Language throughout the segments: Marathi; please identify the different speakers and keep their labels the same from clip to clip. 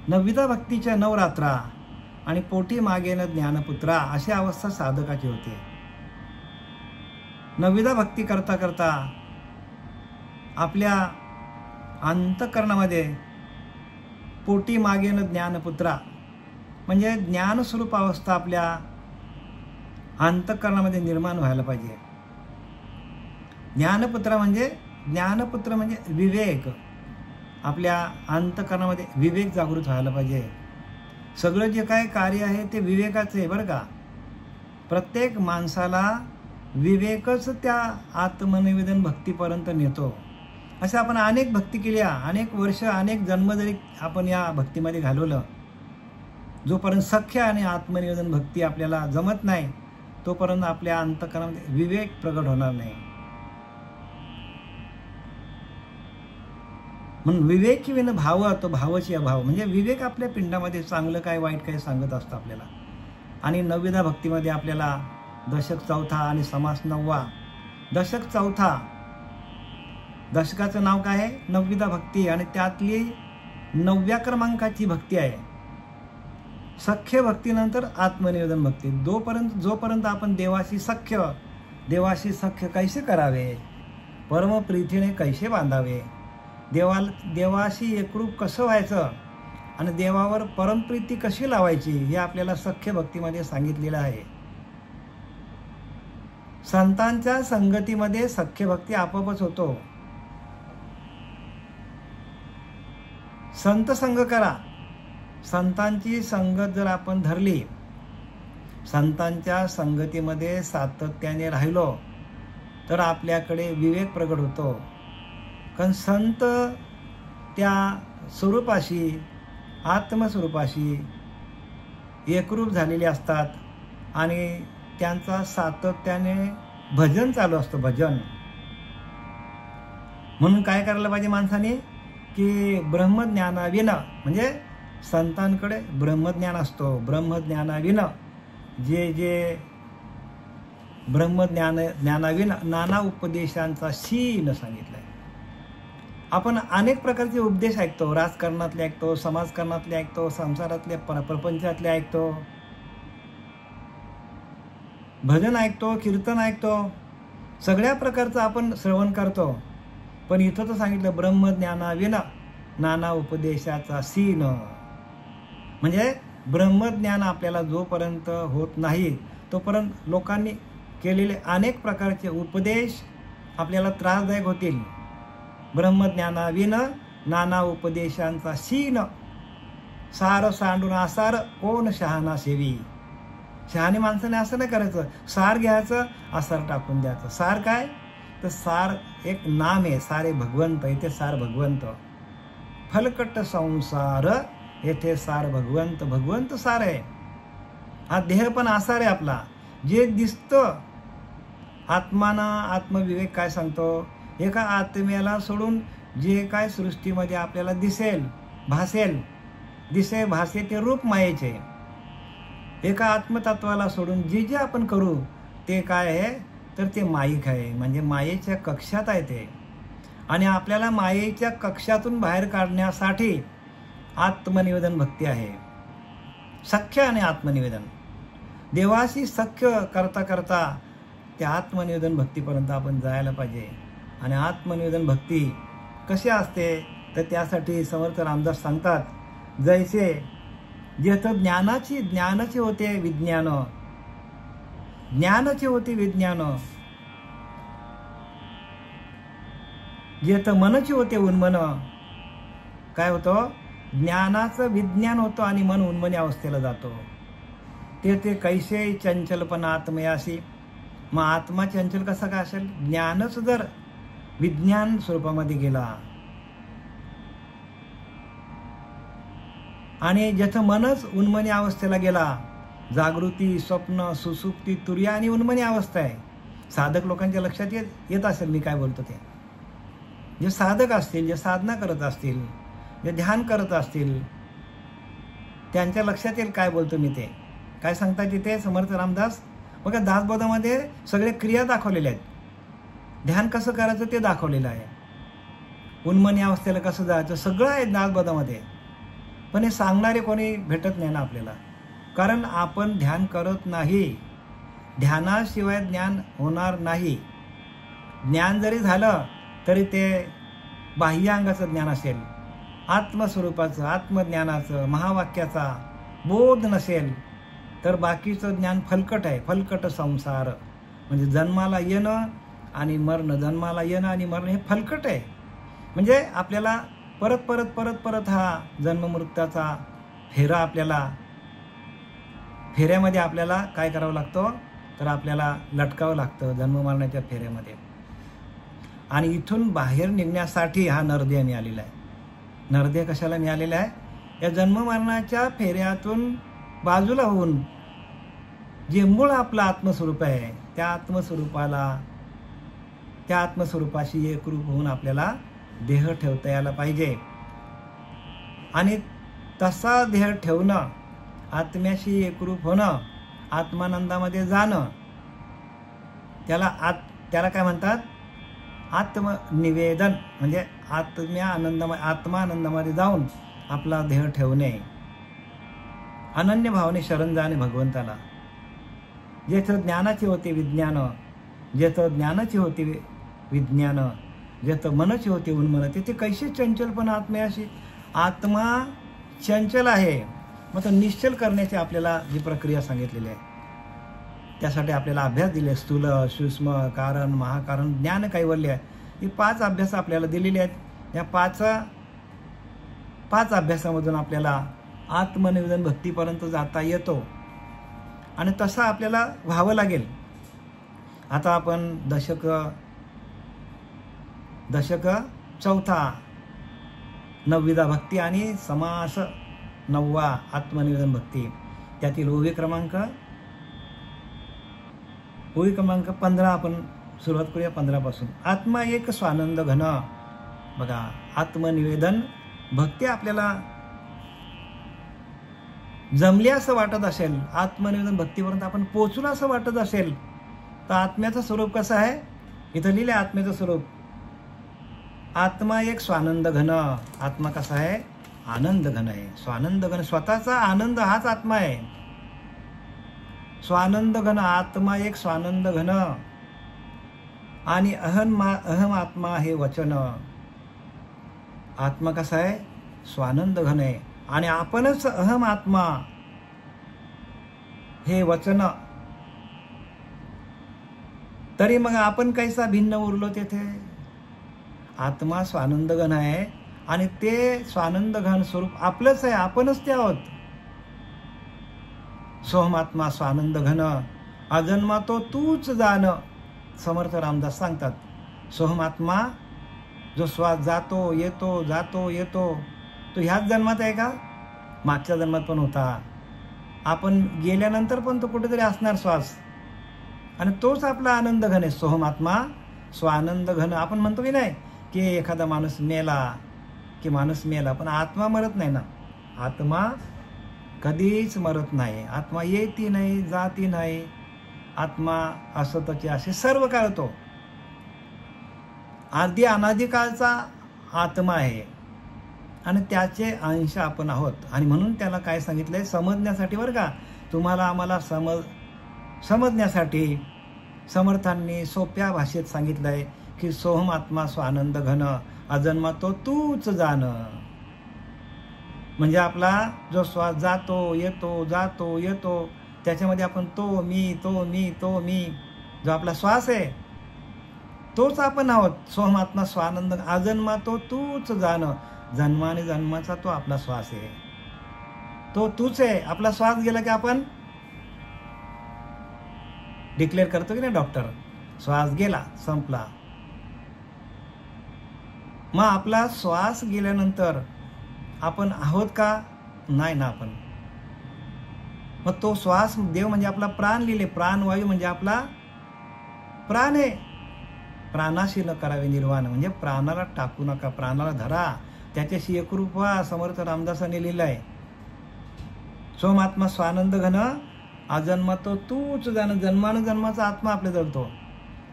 Speaker 1: नवविधा भक्तीच्या नवरात्रा आणि पोटी मागेन ज्ञानपुत्रा अशी अवस्था साधकाची होते. नवविधा भक्ती करता करता आपल्या अंतःकरणामध्ये पोटी मागेन ज्ञानपुत्रा म्हणजे ज्ञानस्वरूप अवस्था आपल्या अंतःकरणामध्ये निर्माण व्हायला पाहिजे. ज्ञानपुत्र म्हणजे विवेक. आपल्या अंतःकरणामध्ये विवेक जागृत व्हायला पाहिजे. सगळं जे काय कार्य आहे ते विवेकाचं आहे बरं का. प्रत्येक माणसाला विवेकच त्या आत्मनिवेदन भक्तीपर्यंत नेतो. असं आपण अनेक भक्ती केल्या, अनेक वर्ष अनेक जन्म जरी आपण या भक्तीमध्ये घालवलं, जोपर्यंत सख्य आणि आत्मनिवेदन भक्ती आपल्याला जमत नाही तोपर्यंत आपल्या अंतःकरणामध्ये विवेक प्रगट होणार नाही. म्हणून विवेकी विन भाव तो भावची अभाव म्हणजे विवेक आपल्या पिंडामध्ये चांगलं काय वाईट काय सांगत असतं आपल्याला. आणि नवविधा भक्तीमध्ये आपल्याला दशक चौथा आणि समास नववा. दशक चौथा, दशकाचं नाव काय आहे? नवविधा भक्ती. आणि त्यातली 9व्या क्रमांकाची भक्ती आहे सख्य भक्तीनंतर आत्मनिवेदन भक्ती. जोपर्यंत आपण देवाशी सख्य कैसे करावे, परमप्रीतीने कैसे बांधावे, देवाशी एकरूप कसं व्हायचं आणि देवावर परमप्रीती कशी लावायची हे आपल्याला सख्य भक्तीमध्ये सांगितलेलं आहे. संतांच्या संगतीमध्ये सख्य भक्ती आपोआपच होतो. संत संग करा. संतांची संगत जर आपण धरली, संतांच्या संगतीमध्ये सातत्याने राहिलो तर आपल्याकडे विवेक प्रगट होतो. कारण संत त्या स्वरूपाशी आत्मस्वरूपाशी एकरूप झालेले असतात आणि त्यांचा सातत्याने भजन चालू असतं. भजन म्हणून काय करायला पाहिजे माणसाने की ब्रह्मज्ञानाविना म्हणजे संतांकडे ब्रह्मज्ञान असतो. ब्रह्मज्ञानाविना जे ब्रह्मज्ञानाविना नाना उपदेशांचा शीन सांगितलाय. आपण अनेक प्रकारचे उपदेश ऐकतो. राजकारणातले ऐकतो, समाजकारणातले ऐकतो, संसारातले प्रपंचातले ऐकतो, भजन ऐकतो, कीर्तन ऐकतो, सगळ्या प्रकारचं आपण श्रवण करतो. पण इथं तर सांगितलं ब्रह्मज्ञानाविना नाना उपदेशाचा सीन. म्हणजे ब्रह्मज्ञान आपल्याला जोपर्यंत होत नाही तोपर्यंत लोकांनी केलेले अनेक प्रकारचे उपदेश आपल्याला त्रासदायक होतील. ब्रह्मज्ञानाविना नाना उपदेशांचा सीन. सार सांडून आसार कोण शहाणा सेवी. शहाणे माणसाने असं नाही करायचं. सार घ्यायचं, आसार टाकून द्यायचं. सार काय तर सार एक नाम आहे. सारे भगवंत. इथे सार भगवंत. फलकट संसार येथे सार भगवंत. भगवंत सार आहे. हा देह पण आसार आहे आपला. जे दिसतं आत्माना आत्मविवेक काय सांगतो, एका आत्म्याला सोडून जे काय सृष्टीमध्ये आपल्याला दिसेल भासे ते रूप मायेचे. एका आत्मतत्वाला सोडून जे आपण करू ते काय आहे तर ते माईक आहे. म्हणजे मायेच्या कक्षात आहे ते. आणि आपल्याला मायेच्या कक्षातून बाहेर काढण्यासाठी आत्मनिवेदन भक्ती आहे. सख्य आणि आत्मनिवेदन. देवाशी सख्य करता करता त्या आत्मनिवेदन भक्तीपर्यंत आपण जायला पाहिजे. आणि आत्मनिवेदन भक्ती कशी असते तर त्यासाठी समर्थ रामदास सांगतात, जैसे जेथं ज्ञानाचे होते विज्ञान, ज्ञानाचे होते विज्ञान, जेथं मनचे होते उन्मन. काय होतं? ज्ञानाचं विज्ञान होतं आणि मन उन्मनी अवस्थेला जातो. ते कैसे चंचलपण आत्मयाशी. मग आत्मा चंचल कसा काय असेल? ज्ञानच जर विज्ञान स्वरूपामध्ये गेला. आणि ज्याचं मनच उन्मनी अवस्थेला गेला, जागृती, स्वप्न, सुसुप्ती, तुर्य आणि उन्मनी अवस्था आहे. साधक लोकांच्या लक्षात येत असेल मी काय बोलतो ते. जे साधक असतील, जे साधना करत असतील, जे ध्यान करत असतील त्यांच्या लक्षात येईल काय बोलतो मी ते. काय सांगतात तिथे समर्थ रामदास? बघा दासबोधामध्ये सगळे क्रिया दाखवलेल्या आहेत. ध्यान कसं करायचं ते दाखवलेलं आहे. उन्मनी अवस्थेला कसं जायचं सगळं आहे दासबोधामध्ये. पण हे सांगणारे कोणी भेटत नाही ना आपल्याला, कारण आपण ध्यान करत नाही. ध्यानाशिवाय ज्ञान होणार नाही. ज्ञान जरी झालं तरी ते बाह्य अंगाचं ज्ञान असेल, आत्मस्वरूपाचं, आत्मज्ञानाचं, महावाक्याचा बोध नसेल तर बाकीचं ज्ञान फलकट आहे. फलकट संसार म्हणजे जन्माला येणं आणि मरण, जन्माला येणं आणि मरण हे फलकट आहे. म्हणजे आपल्याला परत परत परत परत हा जन्ममृत्यूचा फेरा, आपल्याला फेऱ्यामध्ये आपल्याला काय करावं लागतं, तर आपल्याला लटकावं लागतं जन्ममरणाच्या फेऱ्यामध्ये. आणि इथून बाहेर निघण्यासाठी हा नरदेह मिळालेला आहे. नरदेह कशाला मिळालेला आहे? या जन्ममरणाच्या फेऱ्यातून बाजूला होऊन जे मूळ आपलं आत्मस्वरूप आहे त्या आत्मस्वरूपाशी एकरूप होऊन आपल्याला देह ठेवता यायला पाहिजे. आणि तसा देह ठेवणं, आत्म्याशी एकरूप होणं, आत्मानंदामध्ये जाणं, त्याला काय म्हणतात? आत्मनिवेदन. म्हणजे आत्मानंदामध्ये जाऊन आपला देह ठेवणे, अनन्य भावने शरण जाणे भगवंताला. जेथं ज्ञानाची होते विज्ञान, जेथं ज्ञानाची होते विज्ञान, जेथं मनची होते उन्मन, तिथे कैसे चंचलपण आत्म्याशी. आत्मा चंचल आहे, मग तो निश्चल करण्याची आपल्याला जी प्रक्रिया सांगितलेली आहे त्यासाठी आपल्याला अभ्यास दिले. स्थूल, सूक्ष्म, कारण, महाकारण, ज्ञान, कैवल्य, ही 5 अभ्यास आपल्याला दिलेले आहेत. या 5 अभ्यासामधून आपल्याला आत्मनिवेदन भक्तीपर्यंत जाता येतो आणि तसं आपल्याला व्हावं लागेल. आता आपण दशक 4 9वीदा भक्ती आणि समास 9वा आत्मनिवेदन भक्ती, त्यातील ओवी क्रमांक 15 आपण सुरुवात करूया 15 पासून. आत्मा एक स्वानंद घन. बघा, आत्मनिवेदन भक्ती आपल्याला जमली असं वाटत असेल, आत्मनिवेदन भक्तीपर्यंत आपण पोचलो असं वाटत असेल, तर आत्म्याचं स्वरूप कसं आहे? इथं लिहिलं आत्म्याचं स्वरूप. आत्मा एक स्वानंद घन. आत्मा कसा आहे? आनंद घन आहे. स्वानंद घन, स्वतःचा आनंद हाच आत्मा आहे. स्वानंद घन, आत्मा एक स्वानंद घन. आणि अहम आत्मा हे वचन. आत्मा कसा आहे? स्वानंद घन आहे आणि आपणच अहम आत्मा हे वचन. तरी मग आपण कैसा भिन्न उरलो तेथे? आत्मा स्वानंद घन आहे आणि ते स्वानंद घन स्वरूप आपलंच आहे, आपणच ते आहोत. सोहमात्मा स्वानंद घन, अजन्मा तो तूच जाण. समर्थ रामदास सांगतात, सोहमात्मा जो श्वास जातो येतो जातो येतो, तो ह्याच जन्मात आहे का? मागच्या जन्मात पण होता. आपण गेल्यानंतर पण तो कुठेतरी असणार श्वास, आणि तोच आपला आनंद घन आहे. सोहमात्मा स्वानंद घन. आपण म्हणतो की नाही की एखादा माणूस मेला की माणूस मेला, पण आत्मा मरत नाही ना. आत्मा कधीच मरत नाही. आत्मा येती नाही, जाती नाही. आत्मा असतची असे सर्व काळ तो आधी अनादिकाळचा आत्मा आहे आणि त्याचे अंश आपण आहोत. आणि म्हणून त्याला काय सांगितलंय? समजण्यासाठी, बरं का, तुम्हाला आम्हाला समजण्यासाठी समर्थांनी सोप्या भाषेत सांगितलंय की सोहम आत्मा स्वानंद घन, अजन्मा तो तूच जाण. म्हणजे आपला जो श्वास जातो येतो जातो येतो, त्याच्यामध्ये आपण तो मी तो मी तो मी, जो आपला श्वास आहे तोच आपण आहोत. सोहमात्मा स्वानंद, अजन्मा तो तूच जाण. जन्माने जन्माचा तो आपला श्वास आहे, तो तूच आहे. आपला श्वास गेला की आपण डिक्लेअर करतो की नाही डॉक्टर, श्वास गेला संपला. मग आपला श्वास गेल्यानंतर आपण आहोत का? नाही ना आपण. मग तो श्वास, देव म्हणजे आपला प्राण लिहिले, प्राणवायू म्हणजे आपला प्राण आहे. प्राणाशी न करावे निर्वाण, म्हणजे प्राणाला टाकू नका, प्राणाला धरा, त्याच्याशी एकरूप व्हा. समर्थ रामदासाने लिहिलं आहे. सोमात्मा स्वानंद घन, अजन्मा तो तूच जाण. जन्मानं जन्माचा आत्मा आपल्या जळतो.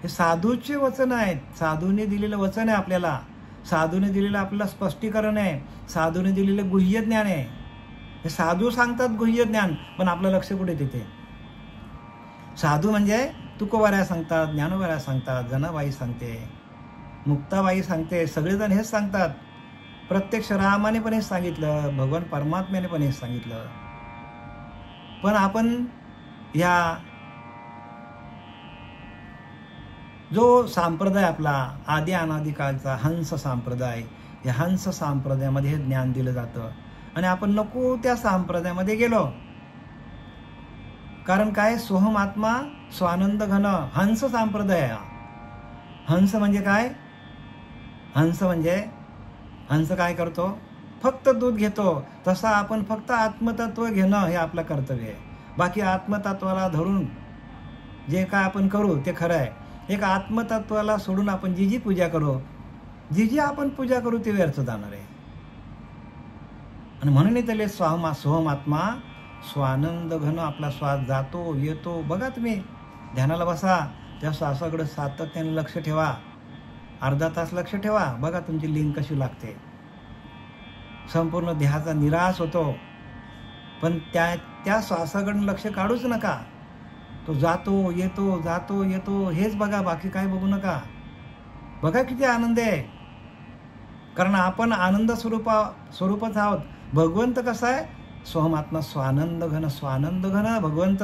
Speaker 1: हे साधूचे वचन आहेत, साधूने दिलेलं वचन आहे आपल्याला, साधूने दिलेलं आपल्याला स्पष्टीकरण आहे, साधूने दिलेलं गुह्य ज्ञान आहे. हे साधू सांगतात गुह्य ज्ञान, पण आपलं लक्ष कुठे तिथे? साधू म्हणजे तुकोबाऱ्या सांगतात, ज्ञानोबाऱ्या सांगतात, जनाबाई सांगते, मुक्ताबाई सांगते, सगळेजण हेच सांगतात. प्रत्यक्ष रामाने पण हेच सांगितलं, भगवान परमात्म्याने पण हेच सांगितलं. पण आपण ह्या जो संप्रदाय आपला आदि अनादि काळचा हंस संप्रदाय, या हंस संप्रदायामध्ये हे ज्ञान दिलं जातं आणि आपण नको त्या संप्रदायामध्ये गेलो. कारण काय? सोहम आत्मा स्वानंद घन हंस संप्रदाय. हंस म्हणजे काय? हंस म्हणजे हंस काय करतो? फक्त दूध घेतो. तसा आपण फक्त आत्मतत्व घेणं हे आपलं कर्तव्य आहे. बाकी आत्मतत्वाला धरून जे काय आपण करू ते खरं आहे. एक आत्मतत्वाला सोडून आपण जी पूजा करू, जी आपण पूजा करू ते व्यर्थ जाणार आहे. आणि म्हणून त्याला सोहम आत्मा स्वानंद घन, आपला श्वास जातो येतो. बघा तुम्ही ध्यानाला बसा, त्या श्वासाकडे सातत्याने लक्ष ठेवा, अर्धा तास लक्ष ठेवा, बघा तुमची लिंक कशी लागते. संपूर्ण देहाचा निराश होतो, पण त्या श्वासाकडून लक्ष काढूच नका. तो जातो येतो जातो येतो हेच बघा, बाकी काय बघू नका. बघा किती आनंद आहे, कारण आपण आनंद स्वरूपच आहोत. भगवंत कसा आहे? सोहमात्मा स्वानंद घन भगवंत.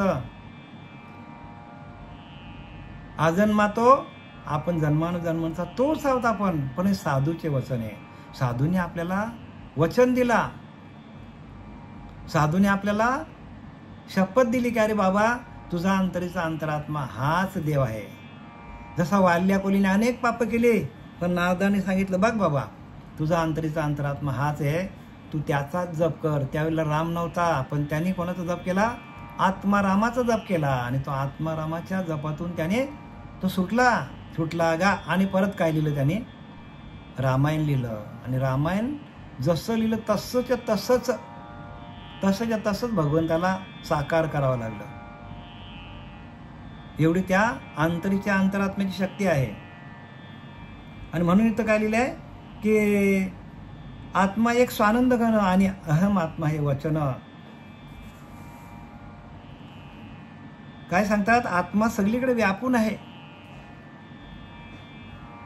Speaker 1: आजन्मा तो, आपण जन्मानुजन्मांचा तोच आहोत आपण. पण हे साधूचे वचन आहे. साधूने आपल्याला वचन दिला, साधूने आपल्याला शपथ दिली की अरे बाबा, तुझा अंतरीचा अंतरात्मा हाच देव आहे. जसा वाल्या कोलीने अनेक पाप केली, पण नारदाने सांगितलं बघ बाबा, तुझा अंतरीचा अंतरात्मा हाच आहे, तू त्याचाच जप कर. त्यावेळेला राम नव्हता, पण त्यांनी कोणाचा जप केला? आत्मारामाचा जप केला. आणि तो आत्मारामाच्या जपातून त्याने तो सुटला गा. आणि परत काय लिहिलं त्याने? रामायण लिहिलं. आणि रामायण जसं लिहिलं तसंच भगवंताला साकार करावं लागलं. एवढी त्या अंतरीच्या अंतरात्म्याची शक्ती आहे. आणि म्हणून इथं काय लिहिलंय की आत्मा एक स्वानंद घन आणि अहम आत्मा हे वचन. काय सांगतात? आत्मा सगळीकडे व्यापून आहे.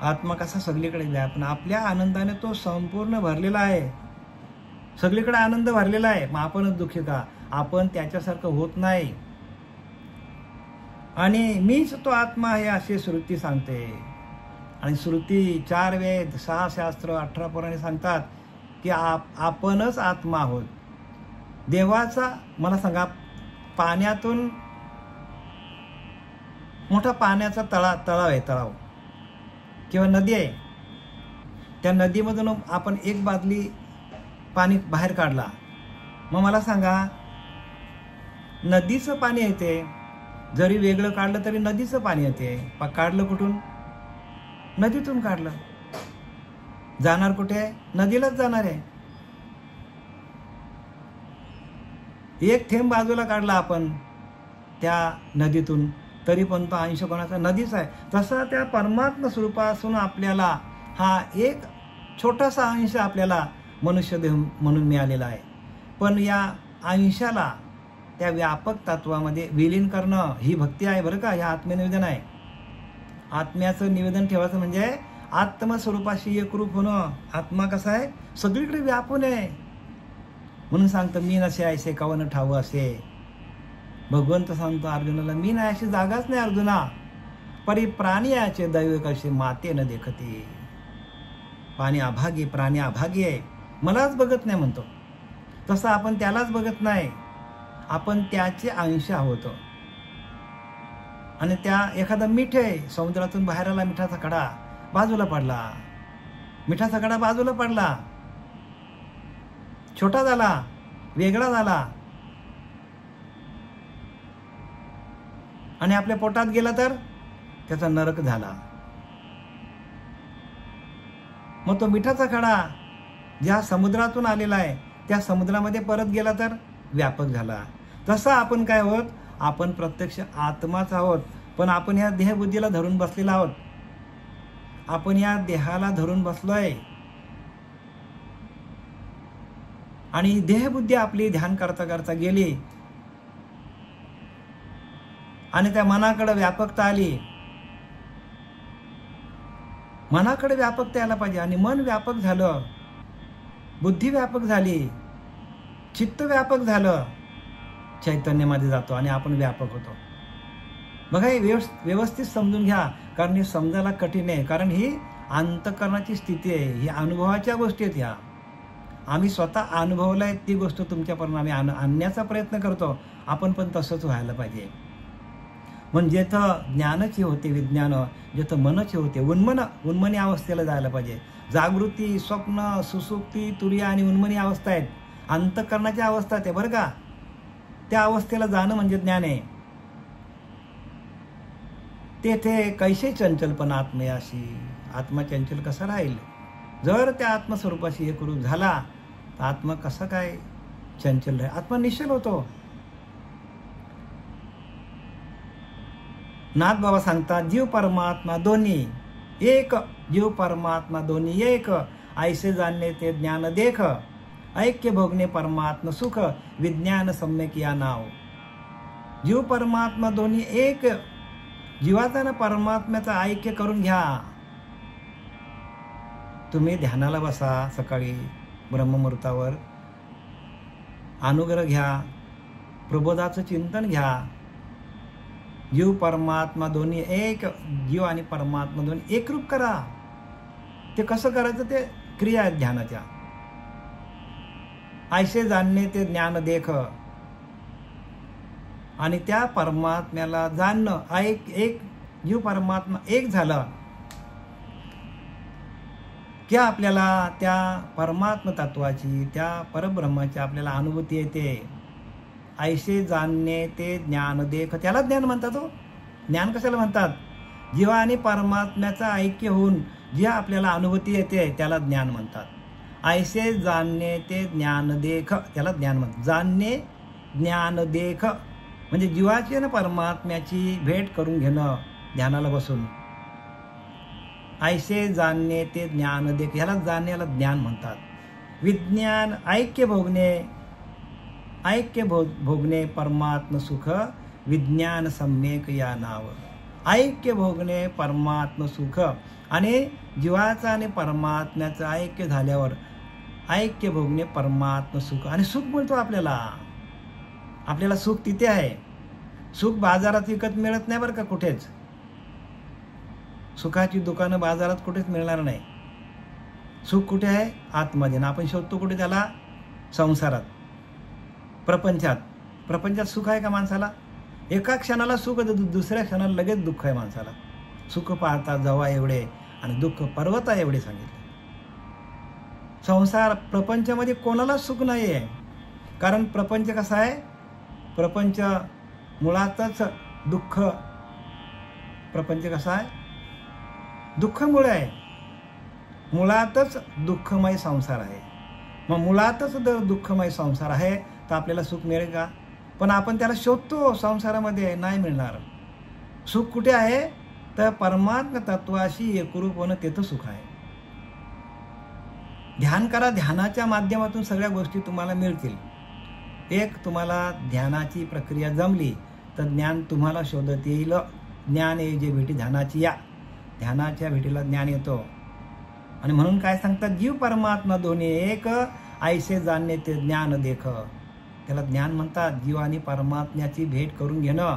Speaker 1: आत्मा कसा सगळीकडे व्यापून? आपल्या आनंदाने तो संपूर्ण भरलेला आहे, सगळीकडे आनंद भरलेला आहे. मग आपणच दुःखी का? आपण त्याच्यासारखं होत नाही. आणि मीच तो आत्मा आहे अशी श्रुती सांगते. आणि श्रुती 4 वेद 6 शास्त्र 18 पुराणे सांगतात की आपणच आत्मा आहोत. देवाचा मला सांगा, पाण्यातून मोठा पाण्याचा तलाव आहे, तलाव किंवा नदी आहे. त्या नदीमधून आपण एक बादली पाणी बाहेर काढला, मग मला सांगा, नदीचं पाणी येते. जरी वेगळं काढलं तरी नदीचं पाणी येते. काढलं कुठून? नदीतून काढलं. जाणार कुठे? नदीलाच जाणार आहे. एक थेंब बाजूला काढला आपण त्या नदीतून, तरी पण तो अंश कोणाचा? नदीच आहे. तसा त्या परमात्मा स्वरूपासून आपल्याला हा एक छोटासा अंश आपल्याला मनुष्य देह म्हणून मिळालेला आहे. पण या अंशाला त्या व्यापक तत्वामध्ये विलीन करणं ही भक्ती आहे बरं का. हे आत्मनिवेदन आहे. आत्म्याचं निवेदन ठेवायचं म्हणजे आत्मस्वरूपाशी एकरूप होणं. आत्मा कसा आहे? सगळीकडे व्यापून आहे. म्हणून सांगतं मी नसे ऐसे कवन ठाव असे. भगवंत सांगतो अर्जुनाला, मी नाही अशी जागाच नाही अर्जुना. परी प्राणी याचे दैव कसे माते न देखते. प्राणी अभागी आहे, मलाच बघत नाही म्हणतो. तसं आपण त्यालाच बघत नाही, आपण त्याचे अंश आहोत. आणि त्या एखादा मीठ आहे, समुद्रातून बाहेर आला मिठाचा खडा, बाजूला पडला. मिठाचा खडा बाजूला पडला, छोटा झाला, वेगळा झाला. आणि आपल्या पोटात गेला तर त्याचा नरक झाला. मग तो मिठाचा खडा ज्या समुद्रातून आलेला आहे त्या समुद्रामध्ये परत गेला तर व्यापक झाला. तसं आपण काय आहोत? आपण प्रत्यक्ष आत्माच आहोत. पण आपण या देहबुद्धीला धरून बसलेला आहोत. आपण या देहाला धरून बसलोय. आणि देहबुद्धी आपली ध्यान करता करता गेली आणि त्या मनाकडे व्यापकता आली. मनाकडे व्यापकता यायला पाहिजे आणि मन व्यापक झालं, बुद्धी व्यापक झाली, चित्त व्यापक झालं, चैतन्यामध्ये जातो आणि आपण व्यापक होतो. बघा, हे व्यवस्थित समजून घ्या, कारण हे समजायला कठीण आहे. कारण ही अंतःकरणाची स्थिती आहे, ही अनुभवाच्या गोष्टी आहेत. ह्या आम्ही स्वतः अनुभवलाय, ती गोष्ट तुमच्यापर्यंत आम्ही आणण्याचा प्रयत्न करतो. आपण पण तसंच व्हायला पाहिजे. म्हणजे जिथं ज्ञानाची होते विज्ञान, जिथं मनची होते उन्मनी अवस्थेला जायला पाहिजे. जागृती, स्वप्न, सुसुप्ती, तुर्य आणि उन्मनी अवस्था आहेत, अंतःकरणाच्या अवस्था आहेत बरं का. त्या अवस्थेला जाणं म्हणजे ज्ञान आहे. तेथे कैसे चंचलपणा आत्मयाशी, आत्मा चंचल कसा राहील? जर त्या आत्मस्वरूपाशी एकरूप झाला तर आत्मा कसा काय चंचल राहील? आत्मा निश्चल होतो. नाथ बाबा सांगतात, जीव परमात्मा दोन्ही एक, जीव परमात्मा दोन्ही एक, ऐसे जाणणे ते ज्ञान देख, ऐक्य भोगणे परमात्मा सुख, विज्ञान सम्यक या नाव. जीव परमात्मा दोन्ही एक, जीवाचा ना परमात्म्याचं ऐक्य करून घ्या. तुम्ही ध्यानाला बसा, सकाळी ब्रह्ममुहूर्तावर अनुग्रह घ्या, प्रबोधाचं चिंतन घ्या. जीव परमात्मा दोन्ही एक, जीव आणि परमात्मा दोन्ही एकरूप करा. ते कसं करायचं? ते क्रिया आहेत ध्यानाच्या. ऐसे जाणणे ते ज्ञान देख, आणि त्या परमात्म्याला जाणणं. एक जीव परमात्मा एक झालं की आपल्याला त्या परमात्मा तत्वाची, त्या परब्रह्माची आपल्याला अनुभूती येते. ऐसे जाणणे ते ज्ञान देख, त्याला ज्ञान म्हणतात. हो, ज्ञान कशाला म्हणतात? जीवा आणि परमात्म्याचं ऐक्य होऊन जी आपल्याला अनुभूती येते त्याला ज्ञान म्हणतात. ऐसे जाणणे ते ज्ञान देख, त्याला ज्ञान म्हणतात. जाणणे ज्ञान देख म्हणजे जीवाची आणि परमात्म्याची भेट करून घेणं ध्यानाला बसून. ऐसे जाणणे ते ज्ञान देख, ह्याला जाणण्याला ज्ञान म्हणतात. विज्ञान ऐक्य भोगणे, ऐक्य भोगणे परमात्म सुख, विज्ञान सम्यक या नाव. ऐक्य भोगणे परमात्म सुख, आणि जीवाचा आणि परमात्म्याचं ऐक्य झाल्यावर ऐक्य भोगणे परमात्म सुख. आणि सुख मिळतो आपल्याला सुख तिथे आहे. सुख बाजारात विकत मिळत नाही बरं का, कुठेच. सुखाची दुकानं बाजारात कुठेच मिळणार नाही. सुख कुठे आहे? आतमध्ये. आपण शोधतो कुठे त्याला? संसारात, प्रपंचात सुख आहे का माणसाला? एका क्षणाला सुख, दुसऱ्या क्षणाला लगेच दुःख आहे माणसाला. सुख पाहता जवा एवढे आणि दुःख पर्वता एवढे सांगितले. संसार प्रपंचामध्ये कोणालाच सुख नाही आहे. कारण प्रपंच कसा आहे? प्रपंच मुळातच दुःख. प्रपंच कसा आहे? दुःखमुळे आहे. मुळातच दुःखमय संसार आहे. मग मुळातच जर दुःखमय संसार आहे तर आपल्याला सुख मिळेल का? पण आपण त्याला शोधतो संसारामध्ये, नाही मिळणार. सुख कुठे आहे? तर परमात्मा तत्वाशी एकरूप होणं, तेथं सुख आहे. ध्यान करा, ध्यानाच्या माध्यमातून सगळ्या गोष्टी तुम्हाला मिळतील. एक तुम्हाला ध्यानाची प्रक्रिया जमली तर ज्ञान तुम्हाला शोधत येईल. ज्ञान ये जे भेटी ध्यानाची, या ध्यानाच्या भेटीला ज्ञान येतो. आणि म्हणून काय सांगतात? जीव परमात्मा दोन्ही एक, ऐसे जाणणे ते ज्ञान देख, त्याला ज्ञान म्हणतात. जीव आणि परमात्म्याची भेट करून घेणं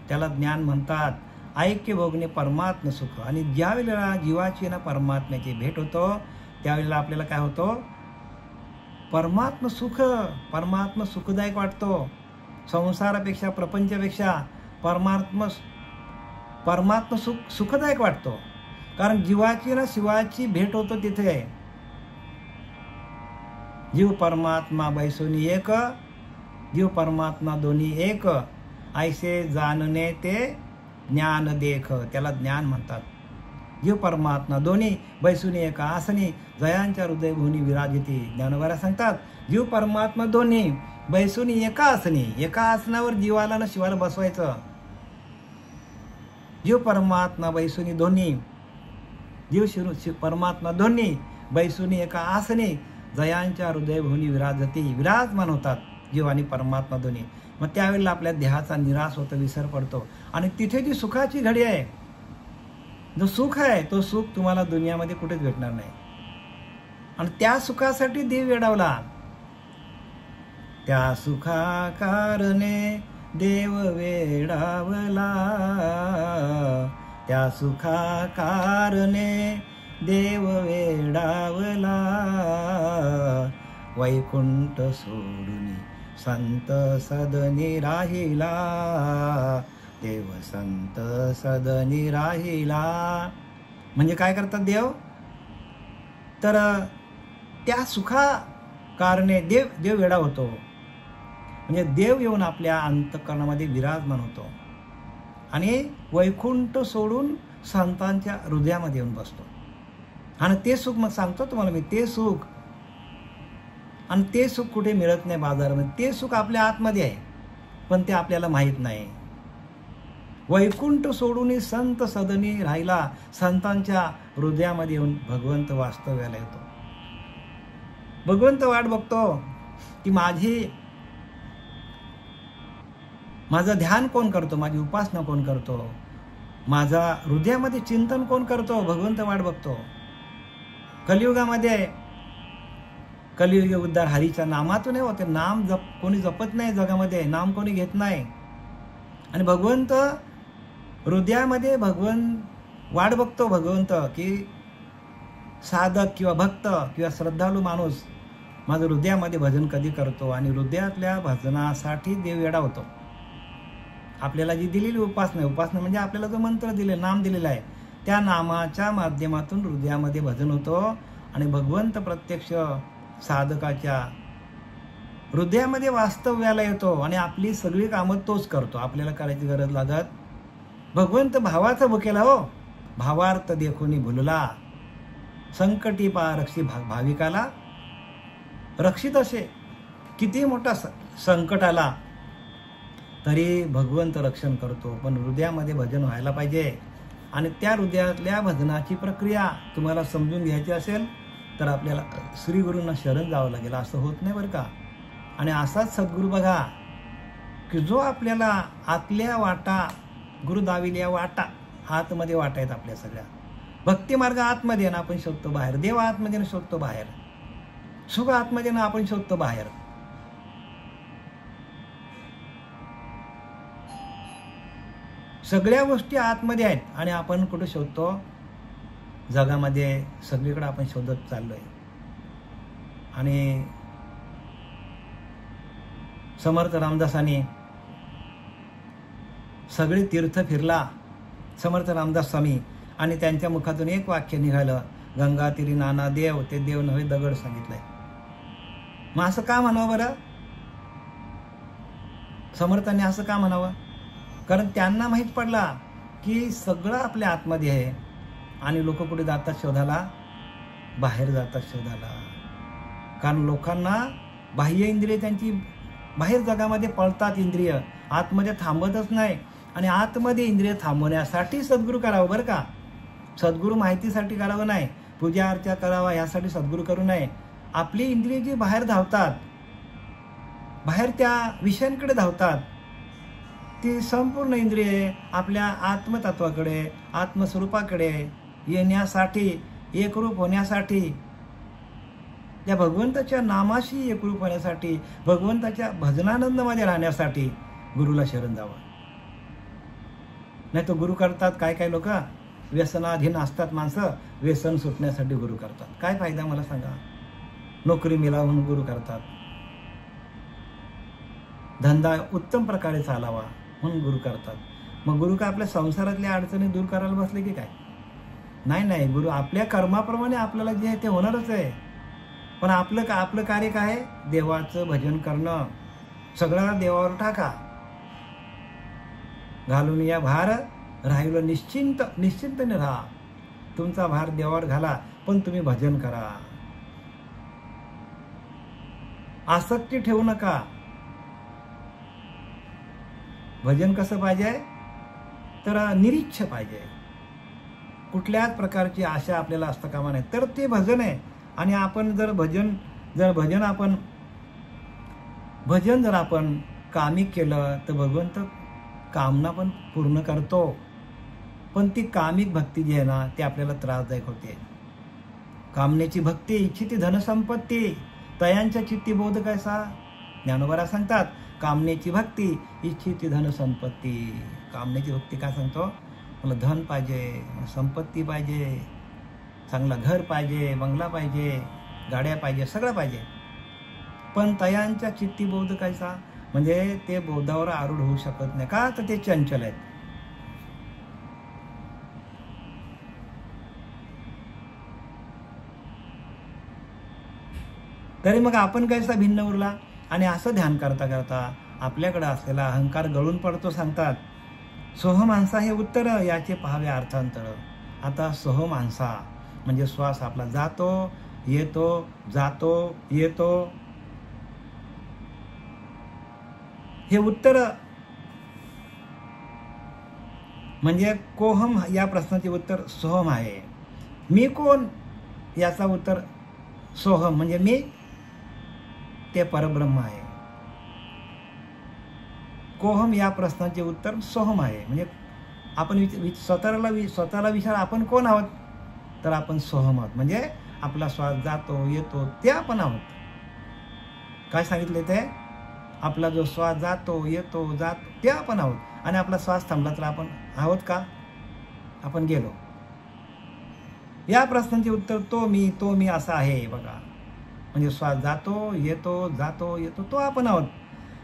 Speaker 1: त्याला ज्ञान म्हणतात. ऐक्य भोगणे परमात्म सुख, आणि ज्या वेळेला जीवाची ना परमात्म्याची भेट होतो त्यावेळेला आपल्याला काय होतं? परमात्म सुख, परमात्मा सुखदायक वाटतो. संसारापेक्षा, प्रपंचापेक्षा परमात्मा सुखदायक वाटतो. कारण जीवाची ना शिवाची भेट होतो तिथे. जीव परमात्मा बैसोनी एक, जीव परमात्मा दोन्ही एक, ऐसे जाणणे ते ज्ञान देख, त्याला ज्ञान म्हणतात. जीव परमात्मा दोन्ही बैसुनी एका आसनी, जयांच्या हृदयभूनी विराजिती. ज्ञानोबाला सांगतात, जीव परमात्मा दोन्ही बैसुनी एका आसनी, एका आसनावर जीवाला ना शिवाला बसवायचं. जीव परमात्मा बैसुनी दोन्ही, जीव परमात्मा दोन्ही बैसुनी एका आसनी, जयांच्या हृदयभूनी विराजती, विराजमान होतात जीव आणि परमात्मा दोन्ही. मग त्यावेळेला आपल्या देहाचा निराश होतो, विसर पडतो. आणि तिथे जी सुखाची घडी आहे, जो सुख आहे, तो सुख तुम्हाला दुनियामध्ये कुठेच भेटणार नाही. आणि त्या सुखासाठी देव वेडावला. त्या सुखा कारणे देव वेडावला, त्या सुखा कारणे देव वेडावला. वैकुंठ सोडून संत सदनी राहिला, देव संत सदनी राहिला. म्हणजे काय करतात देव? तर त्या सुखा कारणे देव वेडा होतो. म्हणजे देव येऊन आपल्या अंतःकरणामध्ये विराजमान होतो आणि वैकुंठ सोडून संतांच्या हृदयामध्ये येऊन बसतो. आणि ते सुख, मग सांगतो तुम्हाला मी, ते सुख, आणि ते सुख कुठे मिळत नाही बाजारामध्ये. ते सुख आपल्या आतमध्ये आहे, पण ते आपल्याला माहीत नाही. वैकुंठ सोडून संत सदनी राहिला, संतांच्या हृदयामध्ये येऊन भगवंत वास्तव्याला येतो. भगवंत वाट बघतो की माझं ध्यान कोण करतो, माझी उपासना कोण करतो, माझा हृदयामध्ये चिंतन कोण करतो. भगवंत वाट बघतो. कलियुगामध्ये कलियुगी उद्धार हरीच्या नामातून होते. नाम कोणी जपत नाही जगामध्ये, नाम कोणी घेत नाही. आणि भगवंत हृदयामध्ये वाट बघतो भगवंत की साधक किंवा भक्त किंवा श्रद्धाळू माणूस माझं हृदयामध्ये भजन कधी करतो. आणि हृदयातल्या भजनासाठी देव वेडा होतो. आपल्याला जी दिलेली उपासना म्हणजे आपल्याला जो मंत्र दिले, नाम दिलेला आहे, त्या नामाच्या माध्यमातून हृदयामध्ये भजन होतो. आणि भगवंत प्रत्यक्ष साधकाच्या हृदयामध्ये वास्तव्याला येतो आणि आपली सगळी कामं तोच करतो, आपल्याला करायची गरज लागत. भगवंत भावाचा भुकेला हो, भावार्थ देखोनी भुलला, संकटी पा रक्षी भाविकाला. रक्षित असे किती मोठा संकट आला तरी भगवंत रक्षण करतो. पण हृदयामध्ये भजन व्हायला पाहिजे. आणि त्या हृदयातल्या भजनाची प्रक्रिया तुम्हाला समजून घ्यायची असेल तर आपल्याला श्रीगुरूंना शरण जावं लागेल. असं होत नाही बरं का. आणि असाच सद्गुरू बघा की जो आपल्याला आतल्या वाटा, गुरुदाविल्या वाटा, आतमध्ये वाटा आहेत आपल्या सगळ्या. भक्तिमार्ग आतमध्ये ना आपण शोधतो बाहेर, देव आतमध्ये शोधतो बाहेर, सुख आतमध्ये ना आपण शोधतो बाहेर. सगळ्या गोष्टी आतमध्ये आहेत आणि आपण कुठे शोधतो? जगामध्ये सगळीकडे आपण शोधत चाललोय. आणि समर्थ रामदासांनी सगळे तीर्थ फिरला, समर्थ रामदास स्वामी, आणि त्यांच्या मुखातून एक वाक्य निघालं, गंगा तीरी नाना देव, ते देव नव्हे दगड सांगितलंय. मग असं का म्हणावं बरं? समर्थांनी असं का म्हणावं? कारण त्यांना माहीत पडला की सगळं आपल्या आतमध्ये आहे आणि लोक कुठे जातात शोधायला? बाहेर जातात शोधायला. कारण लोकांना बाह्य इंद्रिय त्यांची बाहेर जगामध्ये पळतात, इंद्रिय आतमध्ये थांबतच नाही. आणि आतमध्ये इंद्रिय थांबवण्यासाठी सद्गुरू करावं बरं का. सद्गुरू माहितीसाठी करावं नाही, पूजा अर्चा करावा यासाठी सद्गुरू करू नये. आपली इंद्रिय जी बाहेर धावतात, बाहेर त्या विषयांकडे धावतात, ती संपूर्ण इंद्रिये आपल्या आत्मतत्वाकडे, आत्मस्वरूपाकडे येण्यासाठी, एकरूप होण्यासाठी, त्या भगवंताच्या नामाशी एकरूप होण्यासाठी, भगवंताच्या भजनानंदमध्ये राहण्यासाठी गुरुला शरण जावं. नाही तर गुरु करतात काय लोक व्यसनाधीन असतात माणसं, व्यसन सुटण्यासाठी गुरु करतात. काय फायदा मला सांगा? नोकरी मिळावं म्हणून गुरु करतात, धंदा उत्तम प्रकारे चालावा म्हणून गुरु करतात. मग गुरु का आपल्या संसारातल्या अडचणी दूर करायला बसले की काय? नाही, गुरु आपल्या कर्माप्रमाणे आपल्याला जे आहे ते होणारच आहे. पण आपलं कार्य काय आहे? देवाचं भजन करणं. सगळा देवावर टाका, घालून या भार राहिलो निश्चिंतने राहा. तुमचा भार देवावर घाला, पण तुम्ही भजन करा. आसक्ती ठेवू नका. भजन कसं पाहिजे? तर निरीच्छ पाहिजे. कुठल्याच प्रकारची आशा आपल्याला असता कामा नये, तर ते भजन आहे. आणि आपण जर भजन जर भजन जर आपण कामिक केलं तर भगवंत कामना पण पूर्ण करतो, पण ती कामिक भक्ती जी आहे ना ती आपल्याला त्रासदायक होते. कामनेची भक्ती इच्छिती धनसंपत्ती तयांच्या चित्ती बोध कैसा. ज्ञानोबा सांगतात कामनेची भक्ती इच्छिती धनसंपत्ती. कामनेची भक्ती काय सांगतो, मला धन पाहिजे, संपत्ती पाहिजे, चांगला घर पाहिजे, बंगला पाहिजे, गाड्या पाहिजे, सगळं पाहिजे. पण तयांच्या चित्ती बोध कैसा, म्हणजे ते बोधावर आरूढ होऊ शकत नाही. का तर ते चंचल आहेत. तरी मग आपण कैसा भिन्न उरला. आणि असं ध्यान करता करता आपल्याकडे असलेला अहंकार गळून पडतो. सांगतात सोहमांसा हे उत्तर, याचे पाहावे अर्थांतर. आता सोहमांसा म्हणजे श्वास आपला जातो येतो जातो येतो, हे उत्तर म्हणजे कोहम या प्रश्नाचे उत्तर सोहम आहे. मी कोण याचा उत्तर सोहम म्हणजे मी ते परब्रह्म आहे. कोहम या प्रश्नाचे उत्तर सोहम आहे. म्हणजे आपण स्वतःला विचार आपण कोण आहोत, तर आपण सोहम आहोत. म्हणजे आपला श्वास जातो येतो ते आपण आहोत. काय सांगितले ते, आपला जो श्वास जातो येतो जातो ते आपण आहोत. आणि आपला श्वास थांबला तर आपण आहोत का, आपण गेलो. या प्रश्नाचे उत्तर तो मी असा आहे बघा. म्हणजे श्वास जातो येतो तो आपण आहोत.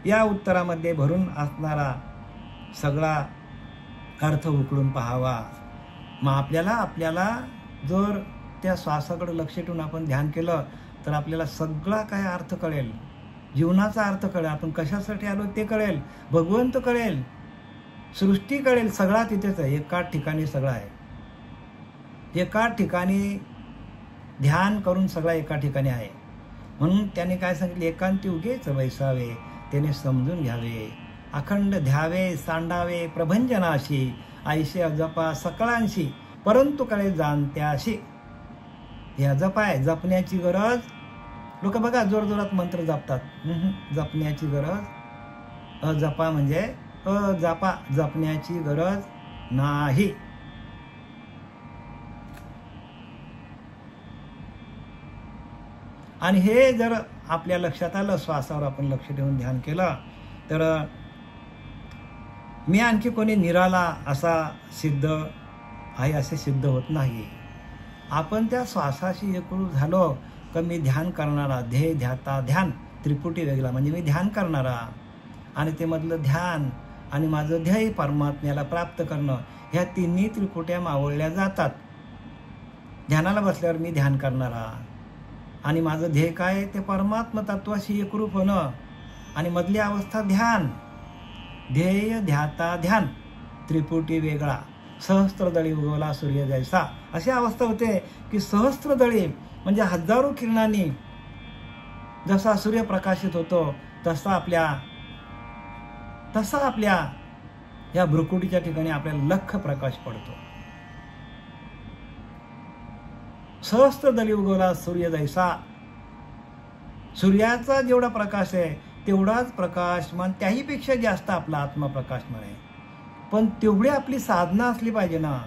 Speaker 1: या उत्तरामध्ये भरून असणारा सगळा अर्थ उकळून पाहावा. मग आपल्याला जर त्या श्वासाकडे लक्ष ठेवून आपण ध्यान केलं तर आपल्याला सगळा काय अर्थ कळेल, जीवनाचा अर्थ कळेल, आपण कशासाठी आलो ते कळेल, भगवंत कळेल, सृष्टी कळेल, सगळा तिथेच आहे. एकाच ठिकाणी सगळं आहे. एकाच ठिकाणी ध्यान करून सगळा एका ठिकाणी आहे. म्हणून त्याने काय सांगितले, एकांती उगेच बैसावे, त्याने समजून घ्यावे, अखंड ध्यावे सांडावे प्रभंजनाशी, आईशे अजपा सकळांशी, परंतु कळे जाणत्याशी. हे अजप आहे, जपण्याची गरज. लोक बघा जोरजोरात मंत्र जपतात, जपण्याची गरज. अजपा म्हणजे अजपा, जपण्याची गरज नाही. आणि हे जर आपल्या लक्षात आलं, श्वासावर आपण लक्ष ठेवून ध्यान केलं तर मी आणखी कोणी निराला असा सिद्ध आहे असे सिद्ध होत नाही. आपण त्या श्वासाशी एकरूप झालो तर मी ध्यान करणारा, ध्येय ध्याता ध्यान त्रिपुटी वेगळा. म्हणजे मी ध्यान करणारा आणि ते मधलं ध्येय आणि माझं ध्येय परमात्म्याला प्राप्त करणं, ह्या तिन्ही त्रिपुट्या मावळल्या जातात. ध्यानाला बसल्यावर मी ध्यान करणारा आणि माझं ध्येय काय, ते परमात्मा तत्वाशी एकरूप होणं. आणि मधली अवस्था ध्यान, ध्येय ध्याता ध्यान त्रिपुटी वेगळा. सहस्त्रदळी उगवला सूर्य जैसा, अशी अवस्था होते की सहस्त्रदळी म्हणजे हजारो किरणांनी जसा सूर्य प्रकाशित होतो तसा आपल्या या भ्रुकुटीच्या ठिकाणी आपल्याला लख प्रकाश पडतो. सहस्त्रदळी उगवला सूर्य जैसा. सूर्याचा जेवढा प्रकाश आहे तेवढाच प्रकाशमान, त्याहीपेक्षा जास्त आपला आत्मा प्रकाशमान आहे. पण तेवढी आपली साधना असली पाहिजे ना,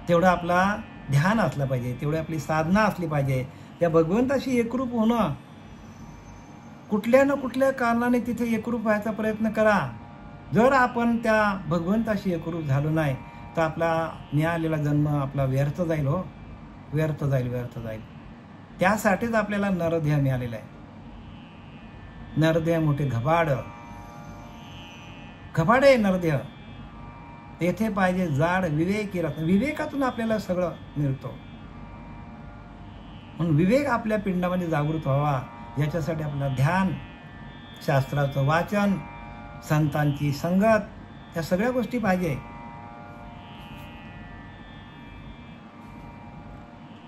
Speaker 1: तेवढं आपला ध्यान असलं पाहिजे, तेवढी आपली साधना असली पाहिजे. त्या भगवंताशी एकरूप होणं, कुठल्या ना कुठल्या कारणाने तिथे एकरूप व्हायचा प्रयत्न करा. जर आपण त्या भगवंताशी एकरूप झालो नाही तर आपला मिळालेला जन्म आपला व्यर्थ जाईल. हो, व्यर्थ जाईल. त्यासाठीच आपल्याला नरदेह मिळालेला आहे. नरदेह मोठे घबाड आहे नरदेह. येथे पाहिजे जाड विवेकी रत्न. विवेकातून आपल्याला सगळं मिळतो. म्हणून विवेक आपल्या पिंडामध्ये जागृत व्हावा, याच्यासाठी आपल्याला ध्यान, शास्त्राचं वाचन, संतांची संगत, या सगळ्या गोष्टी पाहिजे.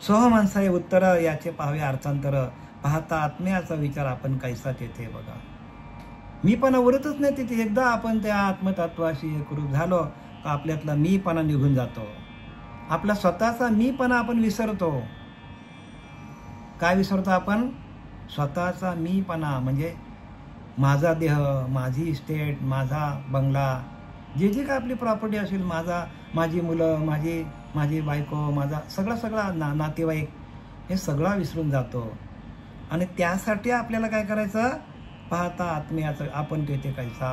Speaker 1: सोहमांसाचे उत्तर, याचे पाहावे अर्थांतर. पाहता आत्म्याचा विचार आपण कैसा तेथे बघा. मीपणा उरतच नाही तिथे. एकदा आपण त्या आत्मतत्वाशी एकरूप झालो तर आपल्यातला मीपणा निघून जातो. आपला स्वतःचा मीपणा आपण विसरतो. काय विसरतो आपण? स्वतःचा मीपणा, म्हणजे माझा देह, माझी इस्टेट, माझा बंगला, जे जे काय आपली प्रॉपर्टी असेल, माझी मुलं, माझी बायको, माझा सगळा नातेवाईक, हे सगळा विसरून जातो. आणि त्यासाठी आपल्याला काय करायचं? पाहता आत्म्याचं आपण तेथे कैसा,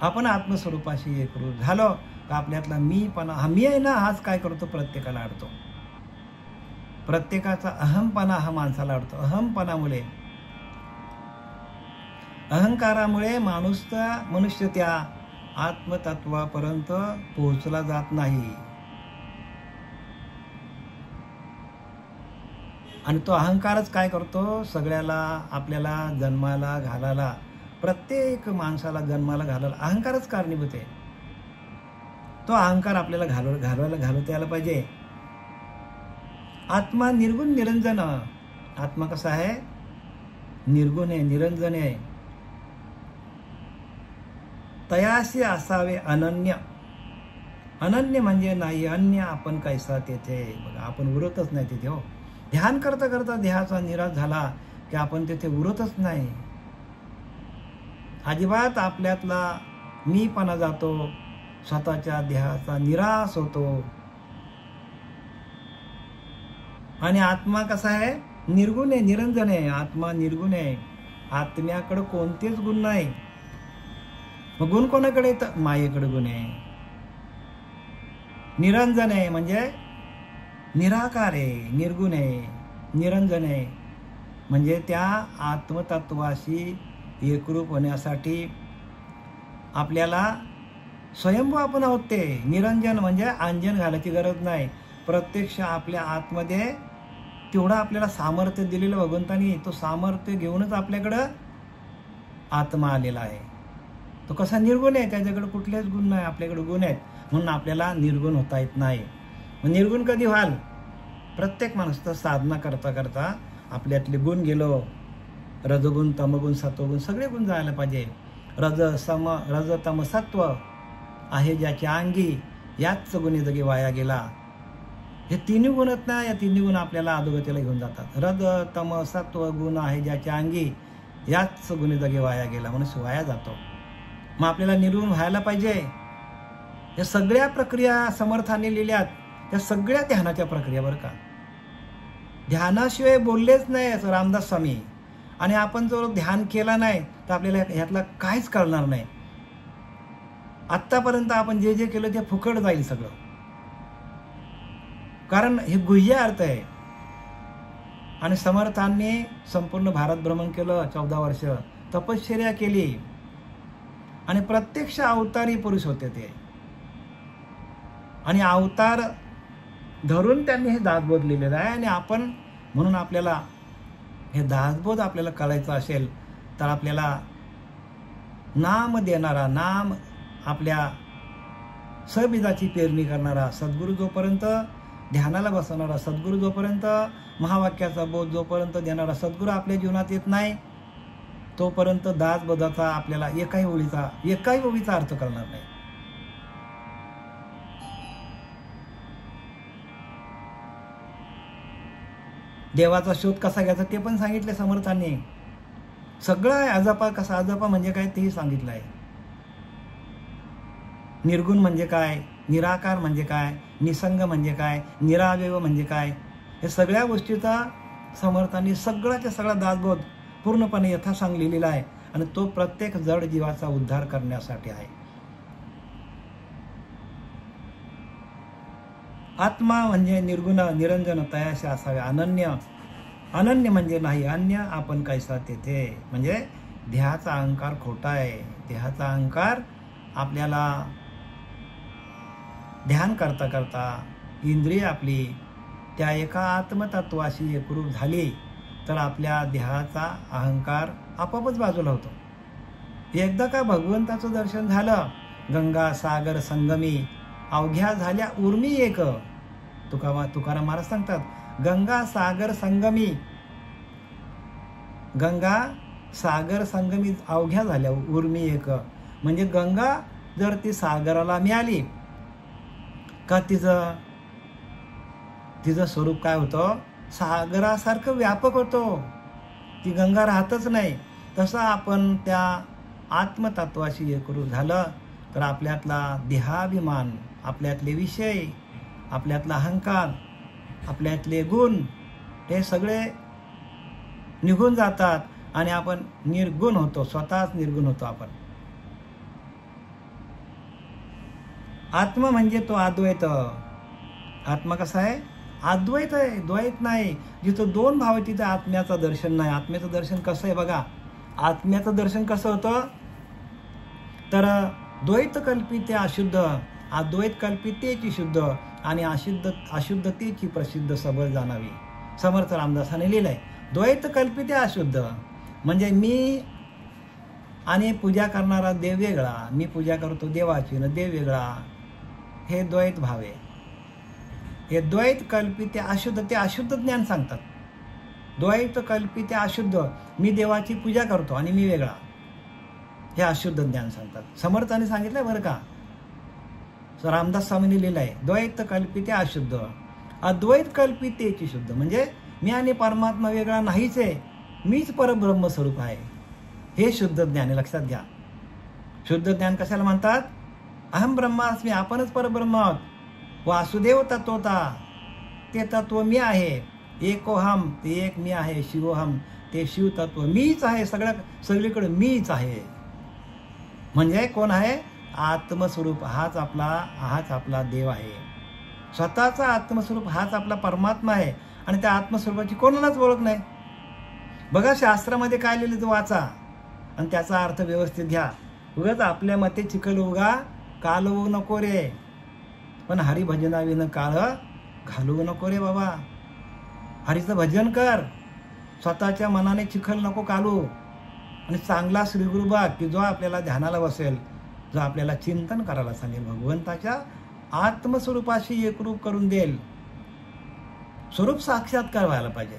Speaker 1: आपण आत्मस्वरूपाशी एकरूप झालो का आपल्यातला मीपणा, हा मी आहे ना, हाच काय करतो? प्रत्येकाला अडतो. प्रत्येकाचा अहमपणा हा माणसाला अडतो. अहंकारामुळे मनुष्य त्या आत्मतत्वापर्यंत पोहोचला जात नाही. आणि तो अहंकारच काय करतो? सगळ्याला आपल्याला जन्माला घालायला, प्रत्येक माणसाला जन्माला घालायला अहंकारच कारणीभूत आहे. तो अहंकार आपल्याला घालवता यायला पाहिजे. आत्मा निर्गुण निरंजन. आत्मा कसा आहे? निर्गुण आहे, निरंजन आहे. तयाशी असावे अनन्य. अनन्य म्हणजे नाही अन्य, आपण कैसा तेथे. बघा, आपण उरतच नाही तिथे. हो, ध्यान करता करता देहाचा निराश झाला की आपण तिथे उरतच नाही. अजिबात आपल्यातला मीपणा जातो, स्वतःच्या देहाचा निराश होतो. आणि आत्मा कसा आहे? निर्गुण आहे, निरंजन आहे. आत्मा निर्गुण आहे. आत्म्याकडे कोणतेच गुण नाही. मग गुण कोणाकडे? तर मायेकडे गुण आहे. निरंजन आहे म्हणजे निराकार आहे, निर्गुण आहे, निरंजन आहे. म्हणजे त्या आत्मतत्वाशी एकरूप होण्यासाठी आपल्याला स्वयंभू आपण आहोत. ते निरंजन म्हणजे अंजन घालायची गरज नाही. प्रत्यक्ष आपल्या आतमध्ये तेवढं आपल्याला सामर्थ्य दिलेलं भगवंतानी, तो सामर्थ्य घेऊनच आपल्याकडं आत्मा आलेला आहे. तो कसा? निर्गुण आहे. त्याच्याकडे कुठलेच गुण नाही, आपल्याकडे गुण आहेत. म्हणून आपल्याला निर्गुण होता येत नाही. मग निर्गुण कधी व्हाल? प्रत्येक माणूस तर साधना करता करता आपल्यातले गुण गेलो, रजगुण, तमगुण, सत्वगुण सगळे गुण जायला पाहिजे. रज तम सत्व आहे ज्याच्या अंगी, याच गुणी जगी वाया गेला. हे तिन्ही गुण आहेत ना, या तिन्ही गुण आपल्याला अधोगतीला घेऊन जातात. रज तम सत्व गुण आहे ज्याच्या अंगी, याच गुणी जगी वाया गेला. म्हणून वाया जातो. मग आपल्याला निर्गुण व्हायला पाहिजे. या सगळ्या प्रक्रिया समर्थाने लिहिल्यात, त्या सगळ्या ध्यानाच्या प्रक्रिया. बरं का, ध्यानाशिवाय बोललेच नाही रामदास स्वामी. आणि आपण जर ध्यान केला नाही तर आपल्याला ह्यातला काहीच कळणार नाही. आत्तापर्यंत आपण जे जे केलं ते फुकट जाईल सगळं. कारण हे गुह्य अर्थ आहे. आणि समर्थांनी संपूर्ण भारत भ्रमण केलं, 14 वर्ष तपश्चर्या केली. आणि प्रत्यक्ष अवतारी पुरुष होते ते. आणि अवतार धरून त्यांनी हे दासबोध लिहिलेलं आहे. आणि आपण म्हणून आपल्याला हे दासबोध आपल्याला कळायचं असेल तर आपल्याला नाम देणारा, नाम आपल्या सबीजाची पेरणी करणारा सद्गुरू जोपर्यंत, ध्यानाला बसवणारा सद्गुरू जोपर्यंत, महावाक्याचा बोध जोपर्यंत देणारा सद्गुरू आपल्या जीवनात येत नाही तोपर्यंत दासबोधाचा आपल्याला एकाही ओळीचा अर्थ कळणार नाही. देवाचा शोध कसा घ्यायचा ते पण सांगितले समर्थांनी. सगळं आहे. अजपा कसा? अजपा म्हणजे काय तेही सांगितलं आहे. निर्गुण म्हणजे काय, निराकार म्हणजे काय, निसंग म्हणजे काय, निरावयव म्हणजे काय, हे सगळ्या गोष्टीचा समर्थांनी सगळ्याच्या सगळा दासबोध पूर्णपणे यथासांग लिहिलेला आहे. आणि तो प्रत्येक जड जीवाचा उद्धार करण्यासाठी आहे. आत्मा म्हणजे निर्गुण, निरंजन, तयाशी असावे अनन्य. अनन्य म्हणजे नाही अन्य, आपण कैसा तेथे. म्हणजे देहाचा अहंकार खोटा आहे. देहाचा अहंकार आपल्याला ध्यान करता करता इंद्रिय आपली त्या एका आत्मतत्वाशी एकरूप झाली तर आपल्या देहाचा अहंकार आपोआपच बाजूला होतो. एकदा का भगवंताचं दर्शन झालं, गंगा सागर संगमी अवघ्या झाल्या उर्मी एक. तुकाराम महाराज सांगतात, गंगा सागर संगमी, गंगा सागर संगमी अवघ्या झाल्या उर्मी एक. म्हणजे गंगा जर ती सागराला मिळाली का तिचं स्वरूप काय होतं? सागरासारखं व्यापक होतो, ती गंगा राहतच नाही. तसं आपण त्या आत्मतत्वाशी एकरूप झालं तर आपल्यातला देहाभिमान, आपल्यातले विषय, आपल्यातला अहंकार, आपल्यातले गुण हे सगळे निघून जातात आणि आपण निर्गुण होतो, स्वतःच निर्गुण होतो आपण. आत्मा म्हणजे तो अद्वैत. आत्मा कसा आहे? अद्वैत आहे, द्वैत नाही. जिथं दोन भाव आहे तिथं आत्म्याचं दर्शन नाही. आत्म्याचं दर्शन कसं आहे बघा. आत्म्याचं दर्शन कसं होतं तर द्वैत कल्पिते अशुद्ध, अद्वैत कल्पितेची शुद्ध आणि अशुद्धतेची प्रसिद्ध सबळ जाणावी. समर्थ रामदासाने लिहिलंय. द्वैत कल्पिते अशुद्ध म्हणजे मी आणि पूजा करणारा देव वेगळा, मी पूजा करतो देवाची न देव वेगळा, हे द्वैत भाव आहे. हे द्वैत कल्पिते अशुद्ध, ते अशुद्ध ज्ञान सांगतात. द्वैत कल्पिते अशुद्ध, मी देवाची पूजा करतो आणि मी वेगळा, हे अशुद्ध ज्ञान सांगतात. समर्थाने सांगितलंय बरं का. रामदास स्वामींनी लिहिलंय द्वैत कल्पिते अशुद्ध, अद्वैत कल्पितेची शुद्ध म्हणजे मी आणि परमात्मा वेगळा नाहीच आहे, मीच परब्रह्म स्वरूप आहे, हे शुद्ध ज्ञान आहे. लक्षात घ्या. शुद्ध ज्ञान कशाला म्हणतात? अहम ब्रह्मास्मी, आपणच परब्रह्म आहोत. वासुदेव तत्वता, ते तत्व मी आहे. एकोहम, ते एक मी आहे. शिवोहम, ते शिव तत्व मीच आहे. सगळीकडे मीच आहे. म्हणजे कोण आहे? आत्मस्वरूप, हाच आपला देव आहे. स्वतःचा आत्मस्वरूप हाच आपला परमात्मा आहे आणि त्या आत्मस्वरूपाची कोणालाच ओळख नाही. बघा शास्त्रामध्ये काय लिहिलं ते वाचा आणि त्याचा अर्थ व्यवस्थित घ्या. उगाच आपल्या मते चिखल उगा कालवू नको रे, पण हरिभजनाविनं काळ घालवू नको रे बाबा. हरीचं भजन कर, स्वतःच्या मनाने चिखल नको कालू आणि चांगला श्रीगुरु बघ की जो आपल्याला ध्यानाला बसेल, जो आपल्याला चिंतन करायला सांगेल, भगवंताच्या आत्मस्वरूपाशी एकरूप करून देईल. स्वरूप साक्षात्कार व्हायला पाहिजे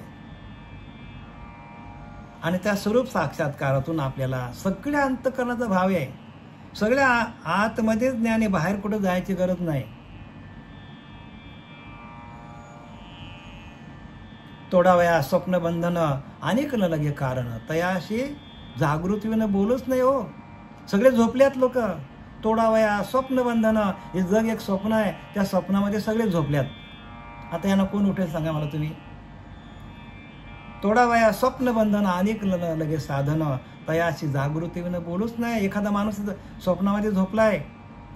Speaker 1: आणि त्या स्वरूप साक्षात्कारातून आपल्याला सगळ्या अंतःकरणाचा भाव आहे. सगळ्या आतमध्येच ज्ञान आहे, बाहेर कुठं जायची गरज नाही. तोडावया स्वप्न बंधन अनेक न लगे कारण, तयाशी जागृतीनं बोलूच नाही हो. सगळे झोपल्यात लोक. तोडावया स्वप्न बंधन, हे जग एक स्वप्न आहे, त्या स्वप्नामध्ये सगळे झोपल्यात. आता यांना कोण उठेल सांगा मला तुम्ही. तोडावया स्वप्न बंधन अनेक लगे साधन, तयाशी जागृतीनं बोलूच नाही. एखादा माणूस स्वप्नामध्ये झोपलाय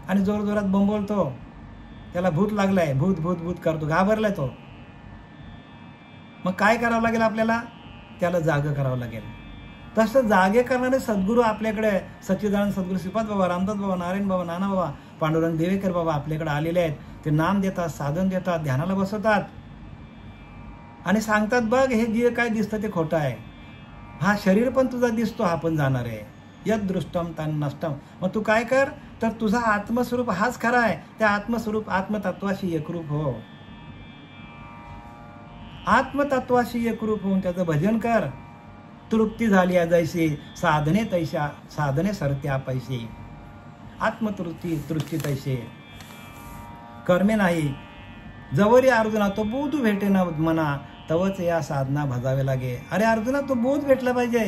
Speaker 1: आणि जोरजोरात बोंबलतो, त्याला भूत लागलाय, भूत भूत भूत करतो, घाबरलाय तो. मग काय करावं लागेल आपल्याला? त्याला जाग करावं लागेल. तसं जागे करणारे सद्गुरू आपल्याकडे, सच्चिदानंद सद्गुरू श्रीपाद बाबा, रामदास बाबा, नारायण बाबा, नाना बाबा, पांडुरंग देवेकर बाबा आपल्याकडे आलेले आहेत. ते नाम देतात, साधन देतात, ध्यानाला बसवतात आणि सांगतात बघ हे जे काय दिसतं ते खोटं आहे. हा शरीर पण तुझा दिसतो, हा पण जाणार आहे. यद दृष्टम तन नष्टम. मग तू काय कर तर तुझा आत्मस्वरूप हाच खरा आहे. त्या आत्मस्वरूप आत्मतत्वाशी एकरूप हो. आत्मतत्वाशी एकरूप होऊन त्याचं भजन कर. तृप्ती झाली जैसी, साधने तैशा, साधने सरत्या पैसे. तृप्ती तैसे कर्मे नाही. जवरी अर्जुना तो बोध भेटे ना मना, तवच या साधना भजावे लागे. अरे अर्जुना, तो बोध भेटला पाहिजे.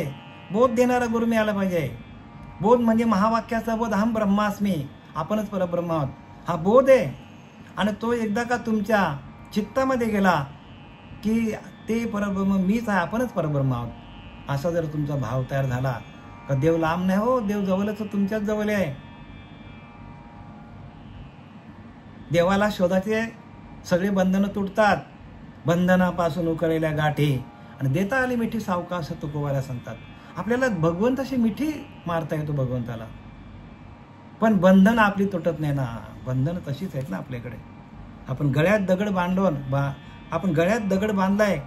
Speaker 1: बोध देणारा गुरु मिळाला पाहिजे. बोध म्हणजे महावाक्याचा बोध, अहम ब्रह्मास्मी, आपणच परब्रह्म आहोत, हा बोध आहे. आणि तो एकदा का तुमच्या चित्तामध्ये गेला की ते परब्रह्म मीच आहे, आपणच परब्रह्म आहोत, असा जर तुमचा भाव तयार झाला का देव लांब नाही हो, देव जवळच, तुमच्याच जवळ आहे. देवाला शोधाचे सगळे बंधनं तुटतात. बंधनापासून उकळलेल्या गाठी आणि देता आली मिठी सावकाश तुकोवाऱ्या सांगतात. आपल्याला भगवंताशी मिठी मारता येतो भगवंताला, पण बंधन आपली तुटत नाही ना. बंधन तशीच आहेत ना आपल्याकडे. आपण गळ्यात दगड आपण गळ्यात दगड बांधलाय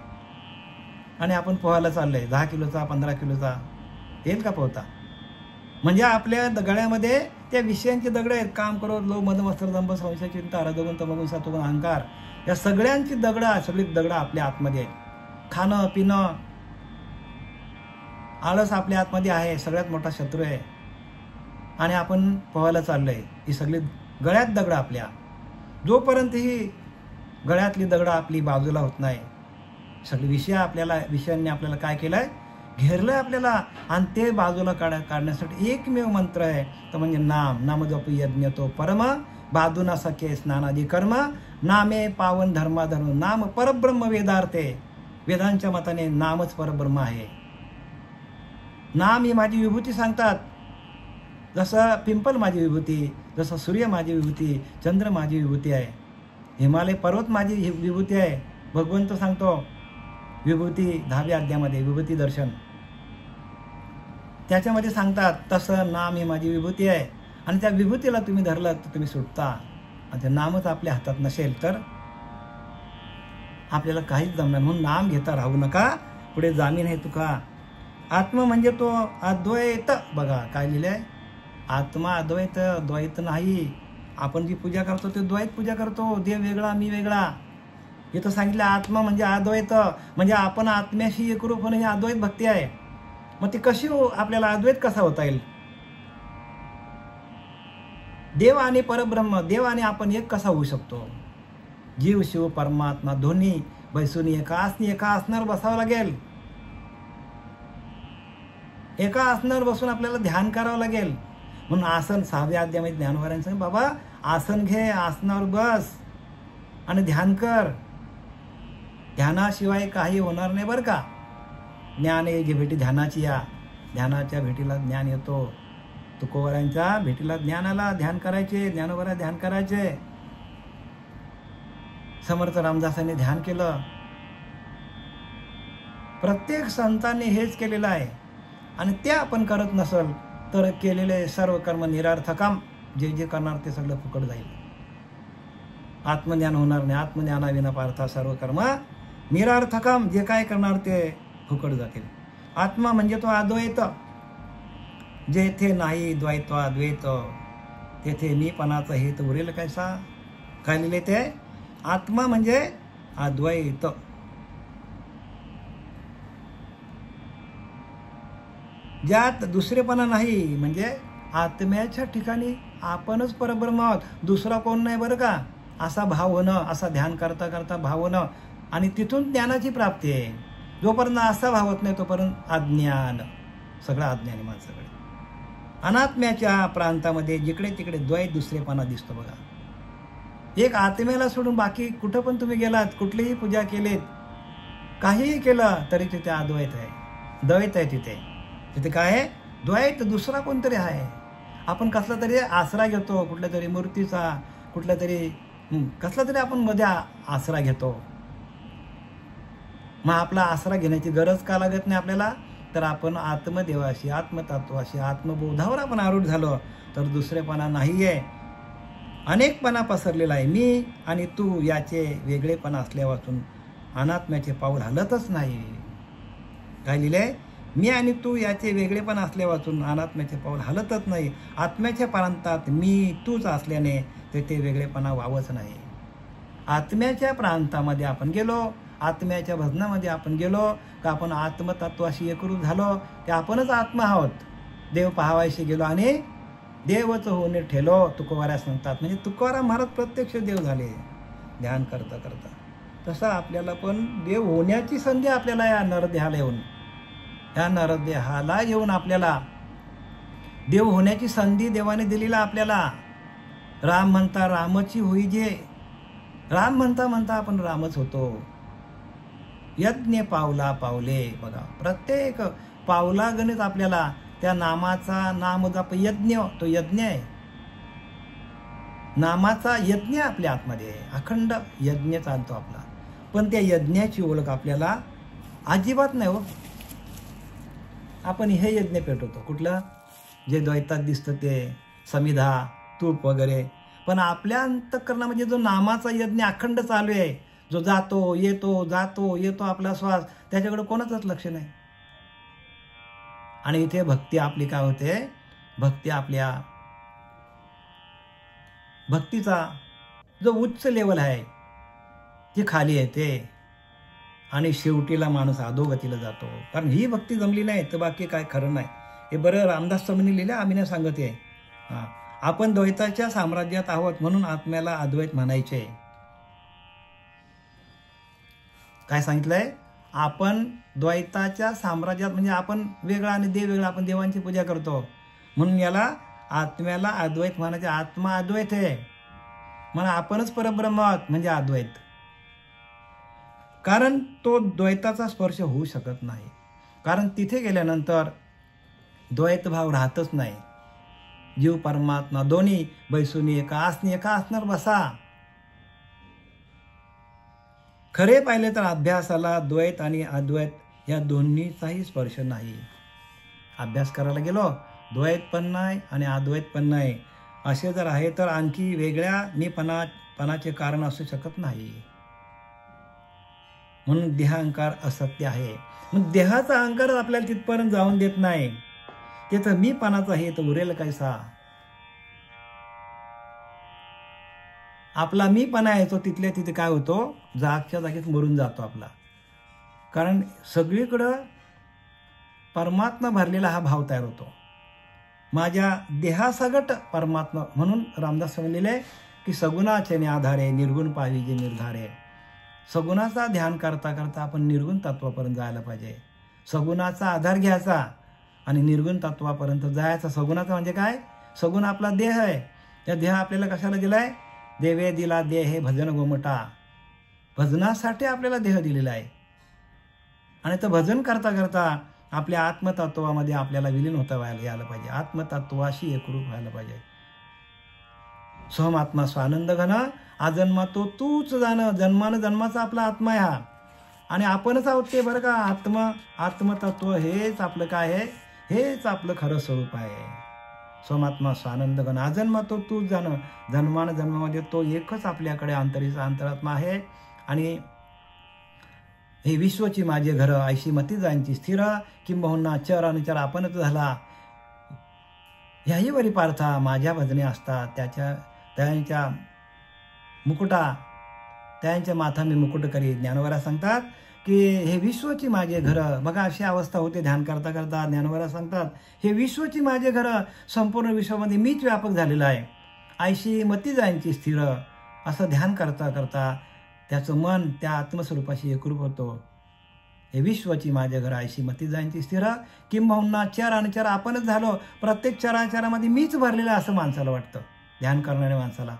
Speaker 1: आणि आपण पोहायला चाललंय. 10 किलोचा 15 किलोचा येईल का पोहता? म्हणजे आपल्या गळ्यामध्ये त्या विषयांची दगड आहेत. काम करो, लो, मद, मस्तर, दंभ, संशय, चिंता, रजोगुण, तमोगुण, सत्वगुण, अहंकार, या सगळ्यांची सगळी दगड आपल्या आतमध्ये आहेत. खाणं पिणं, आळस आपल्या आतमध्ये आहे, सगळ्यात मोठा शत्रू आहे. आणि आपण पोहायला चाललोय, ही सगळी गळ्यात दगड आपल्या. जोपर्यंत ही गळ्यातली दगड आपली बाजूला होत नाही, सगळे विषयांनी आपल्याला काय केलंय, घेरलंय आपल्याला. आणि ते बाजूला काढण्यासाठी एकमेव मंत्र आहे, तो म्हणजे नाम जप यज्ञ तो परम, बाधू न सके स्नानादी कर्म, नामे पावन धर्माधर्म, नाम परब्रह्म वेदार्थे. वेदांच्या मताने नामच परब्रह्म आहे. नाम ही माझी विभूती सांगतात. जसं पिंपल माझी विभूती, जसं सूर्य माझी विभूती, चंद्र माझी विभूती आहे, हिमालय पर्वत माझी विभूती आहे. भगवंत सांगतो विभूती 10व्या अध्यायामध्ये विभूती दर्शन, त्याच्यामध्ये सांगतात तसं नाम ही माझी विभूती आहे. आणि त्या विभूतीला तुम्ही धरलं तर तुम्ही सुटता. आणि ते नामच आपल्या हातात नसेल तर आपल्याला काहीच जमणार. म्हणून नाम घेता राहू नका. पुढे जामीन आहे तुका. आत्मा म्हणजे तो अद्वैत. बघा काय लिहिलंय, आत्मा अद्वैत, द्वैत नाही. आपण जी पूजा करतो ते द्वैत पूजा करतो, देव वेगळा मी वेगळा. इथं सांगितलं आत्मा म्हणजे अद्वैत, म्हणजे आपण आत्म्याशी एकरूप होणं ही अद्वैत भक्ती आहे. मग ती कशी आपल्याला अद्वैत कसा होता येईल? देव आणि परब्रह्म, देव आणि आपण एक कसा होऊ शकतो? जीव शिव परमात्मा दोन्ही बैसून एका आसनावर बसावं लागेल. एका आसनावर बसून आपल्याला ध्यान करावं लागेल. म्हणून आसन 6व्या अध्यायामध्ये ज्ञानोबारांनी सांगितलं, बाबा आसन घे, आसनावर बस आणि ध्यान कर. ध्यानाशिवाय काही होणार नाही बरं का. ज्ञान येजी भेटी ध्यानाची या, ध्यानाच्या भेटीला ज्ञान येतो. तुकोबारांच्या भेटीला ज्ञानाला ध्यान करायचे, ज्ञानोबाला ध्यान करायचे. समर्थ रामदासांनी ध्यान केलं. प्रत्येक संतांनी हेच केलेलं आहे. आणि ते आपण करत नसल तर केलेले सर्व कर्म निरार्थकम. जे करणार ते सगळं फुकट जाईल. आत्मज्ञान होणार नाही. आत्मज्ञानाविना पार्था सर्व कर्म निरार्थकम. जे काय करणार ते फुकट जातील. आत्मा म्हणजे तो अद्वैत. जेथे नाही द्वैत अद्वैत, तेथे मीपणाचा हेत उरेल कैसा. काय लिहिले ते? आत्मा म्हणजे अद्वैत. ज्यात दुसरेपणा नाही, म्हणजे आत्म्याच्या ठिकाणी आपणच परब्रह्म आहोत, दुसरा कोण नाही बरं का. असा भाव होणं, असा ध्यान करता करता भाव होणं, आणि तिथून ज्ञानाची प्राप्ती आहे. जोपर्यंत असा भाव होत नाही तोपर्यंत अज्ञान, सगळं अज्ञानी माणसाकडे. अनात्म्याच्या प्रांतामध्ये जिकडे तिकडे द्वैत दुसरेपणा दिसतो बघा. एक आत्म्याला सोडून बाकी कुठं पण तुम्ही गेलात, कुठलीही पूजा केलीत, काहीही केलं तरी तिथे अद्वैत आहे, द्वैत आहे. तिथे काय आहे? द्वैत. दुसरा कोणतरी आहे. आपण कसला तरी आसरा घेतो, कुठल्या तरी मूर्तीचा, कुठल्या तरी कसला तरी आपण मध्ये आसरा घेतो. मग आपला आसरा घेण्याची गरज का लागत नाही आपल्याला? तर आपण आत्मदेवाशी, आत्मतत्वाशी, आत्मबोधावर आपण आरूढ झालो तर दुसरेपणा नाही आहे. अनेकपणा पसरलेला आहे. मी आणि तू याचे वेगळेपणा असल्यापासून अनात्म्याचे पाऊल हलतच नाही. काय लिहिलंय? मी आणि तू याचे वेगळेपणा असल्यापासून अनात्म्याचे पाऊल हलतच नाही. आत्म्याच्या प्रांतात मी तूच असल्याने तेथे वेगळेपणा वावच नाही. आत्म्याच्या प्रांतामध्ये आपण गेलो, आत्म्याच्या भजनामध्ये आपण गेलो का आपण आत्मतत्वाशी एकरूप झालो की आपणच आत्मा आहोत. देव पाहावायशी गेलो आणि देवच होणे ठेलो, तुकोबारा सांगतात. म्हणजे तुकोबाराम महाराज प्रत्यक्ष देव झाले ध्यान करता करता. तसं आपल्याला पण देव होण्याची संधी आपल्याला या नरदेहाला येऊन, या नरदेहाला येऊन आपल्याला देव होण्याची संधी देवाने दिलेला आपल्याला. राम म्हणता रामची होई जे. राम म्हणता म्हणता आपण रामच होतो. यज्ञ पावला पावले. बघा प्रत्येक पावलागणित आपल्याला त्या नामाचा नामजप यज्ञ, तो यज्ञ आहे. नामाचा यज्ञ आपल्या आतमध्ये आहे. अखंड यज्ञ चालतो आपला. पण त्या यज्ञाची ओळख आपल्याला अजिबात नाही हो. आपण हे यज्ञ पेटवतो कुठलं, जे द्वैतात दिसतं ते समिधा, तूप वगैरे. पण आपल्या अंतःकरणामध्ये जो नामाचा यज्ञ अखंड चालू आहे, जो जातो येतो आपला श्वास, त्याच्याकडे कोणाचंच लक्ष नाही. आणि इथे भक्ती आपली काय होते? भक्ती आपल्या भक्तीचा जो उच्च लेवल आहे ते खाली येते आणि शेवटीला माणूस अधोगतीला जातो. कारण ही भक्ती जमली नाही तर बाकी काय खरं नाही. हे बरं रामदास स्वामींनी लिहिलं, आम्ही नाही सांगत आहे. आपण द्वैताच्या साम्राज्यात आहोत म्हणून आत्म्याला अद्वैत म्हणायचे. काय सांगितलंय? आपण द्वैताच्या साम्राज्यात, म्हणजे आपण वेगळा आणि देव वेगळा, आपण देवांची पूजा करतो म्हणून याला आत्म्याला अद्वैत म्हणायचे. आत्मा अद्वैत आहे म्हणून आपणच परब्रह्म आहोत म्हणजे अद्वैत. कारण तो द्वैताचा स्पर्श होऊ शकत नाही, कारण तिथे गेल्यानंतर द्वैत भाव राहतच नाही. जीव परमात्मा दोन्ही बैसुनी एका आसनी एका आसनावर बसा. खरे पाहिले तर अभ्यासाला द्वैत आणि अद्वैत या दोन्हीचाही स्पर्श नाही. अभ्यास करायला गेलो द्वैत पण नाही आणि अद्वैत पण नाही, असे जर आहे तर आणखी वेगळ्या मीपणाचे कारण असू शकत नाही. म्हणून देहांकार असत्य आहे. मग देहाचा अहंकार आपल्याला तिथपर्यंत जाऊन देत नाही. तिथं मीपणाचा हे तर उरेल कैसा. आपला मीपणा येतो तिथल्या तिथे काय होतो, जागच्या जागेत मरून जातो आपला. कारण सगळीकडं परमात्मा भरलेला हा भाव तयार होतो. माझ्या देहासगट परमात्मा, म्हणून रामदास म्हणलेले की सगुणाचे आधारे निर्गुण पाहिजे निर्धारे. सगुणाचा ध्यान करता करता आपण निर्गुण तत्वापर्यंत जायला पाहिजे. सगुणाचा आधार घ्यायचा आणि निर्गुण तत्वापर्यंत जायचा. सगुणाचा म्हणजे काय, सगुण आपला देह आहे. त्या देह आपल्याला कशाला दिलाय, देवे दिला देह हे भजन गोमटा. भजनासाठी आपल्याला देह दिलेला आहे आणि तर भजन करता करता आपल्या आत्मतत्वामध्ये आपल्याला विलीन होता यायला पाहिजे. आत्मतत्वाशी एकरूप व्हायला पाहिजे. सोहमात्मा स्वानंद घन आजन्मा तो तूच जाणं. जन्मानं जन्माचा आपला आत्मा आहे हा आणि आपणच आहोत ते बरं का. आत्मतत्व हेच आपलं काय आहे, हेच आपलं खरं स्वरूप आहे. सोमात्मा स्वानंद घन आजन्मा तो तूच जाणं. जन्मानं जन्मामध्ये तो एकच आपल्याकडे अंतरात्मा आहे. आणि हे विश्वची माझे घर ऐशी मती जायांची स्थिर, किंबहुना चर अनुचर आपणच झाला. ह्याही वरी पार्था माझ्या भजने असतात. त्यांच्या मुकुटा, त्यांच्या माथा मी मुकुट करी. ज्ञानोबा सांगतात की हे विश्वची माझे घर. बघा अशी अवस्था होते ध्यान करता करता. ज्ञानोबा सांगतात हे विश्वची माझे घर, संपूर्ण विश्वामध्ये मीच व्यापक झालेला आहे. ऐशी मती जायांची स्थिर. असं ध्यान करता करता त्याचं मन त्या आत्मस्वरूपाशी एकरूप होतो. हे विश्वची माझे घर ऐशी मती जायांची स्थिर, किंबहुना चर अनुचर आपणच झालो. प्रत्येक चराचरामध्ये मीच भरलेला असं माणसाला वाटतं. ध्यान करणाऱ्या माणसाला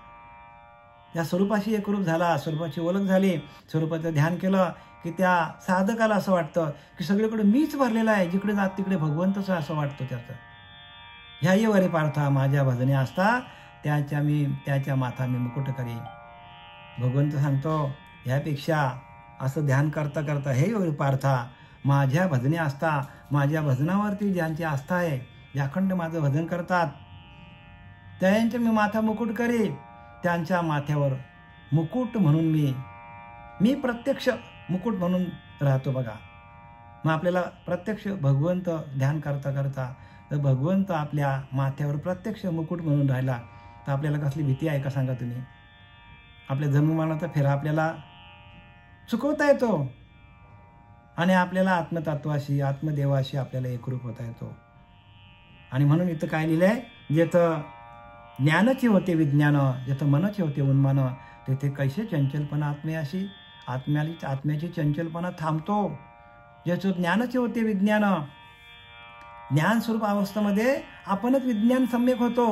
Speaker 1: त्या स्वरूपाशी एकरूप झाला, स्वरूपाची ओळख झाली, स्वरूपाचं ध्यान केलं की त्या साधकाला असं वाटतं की सगळीकडे मीच भरलेला आहे. जिकडे जात तिकडे भगवंतच असं वाटतं त्याचं. ह्याही वरी पार्था माझ्या भजने असता, त्याच्या माथा मी मुकुट करी. भगवंत सांगतो ह्यापेक्षा असं ध्यान करता करता हे वरी पार्था माझ्या भजने असता, माझ्या भजनावरती ज्यांची आस्था आहे, जे अखंड माझं भजन करतात, त्यांचे मी माथा मुकुट करी. त्यांच्या माथ्यावर मुकुट म्हणून मी प्रत्यक्ष मुकुट म्हणून राहतो. बघा मग आपल्याला प्रत्यक्ष भगवंत ध्यान करता करता जर भगवंत आपल्या माथ्यावर प्रत्यक्ष मुकुट म्हणून राहिला तर आपल्याला कसली भीती आहे का सांगा तुम्ही. आपल्या जन्ममानाचा फेरा आपल्याला चुकवता येतो आणि आपल्याला आत्मतत्वाशी आत्मदेवाशी आपल्याला एकरूप होता येतो. आणि म्हणून इथं काय लिहिलंय, जेथं ज्ञानाचे होते विज्ञान, जेथं मनाचे होते उन्मान, तेथे कैसे चंचलपणा आत्म्याशी. आत्म्याची चंचलपणा थांबतो. ज्याचं ज्ञानाचे होते विज्ञान, ज्ञान स्वरूप अवस्थेमध्ये आपणच विज्ञान सम्यक होतो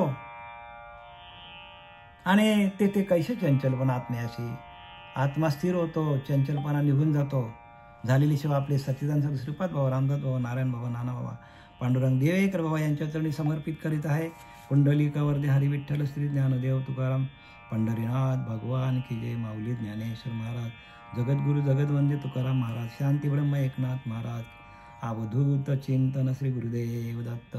Speaker 1: आणि तेथे कैसे चंचलपणा आत्म्याशी. आत्मा स्थिर होतो, चंचलपणा निघून जातो. झालेली सेवा आपले सच्चिदानंद श्रीपाद बाबा, रामदास बाबा, नारायण बाबा, नाना बाबा, पांडुरंग देवेकर बाबा यांच्या चरणी समर्पित करीत आहे. पुंडलिकावरती हरी विठ्ठल श्री ज्ञानदेव तुकाराम पंढरीनाथ भगवान की जय. माऊली ज्ञानेश्वर महाराज, जगद्गुरु जगदवंदे तुकाराम महाराज, शांती ब्रह्म एकनाथ महाराज, अवधूत चिंतन श्री गुरुदेव दत्त.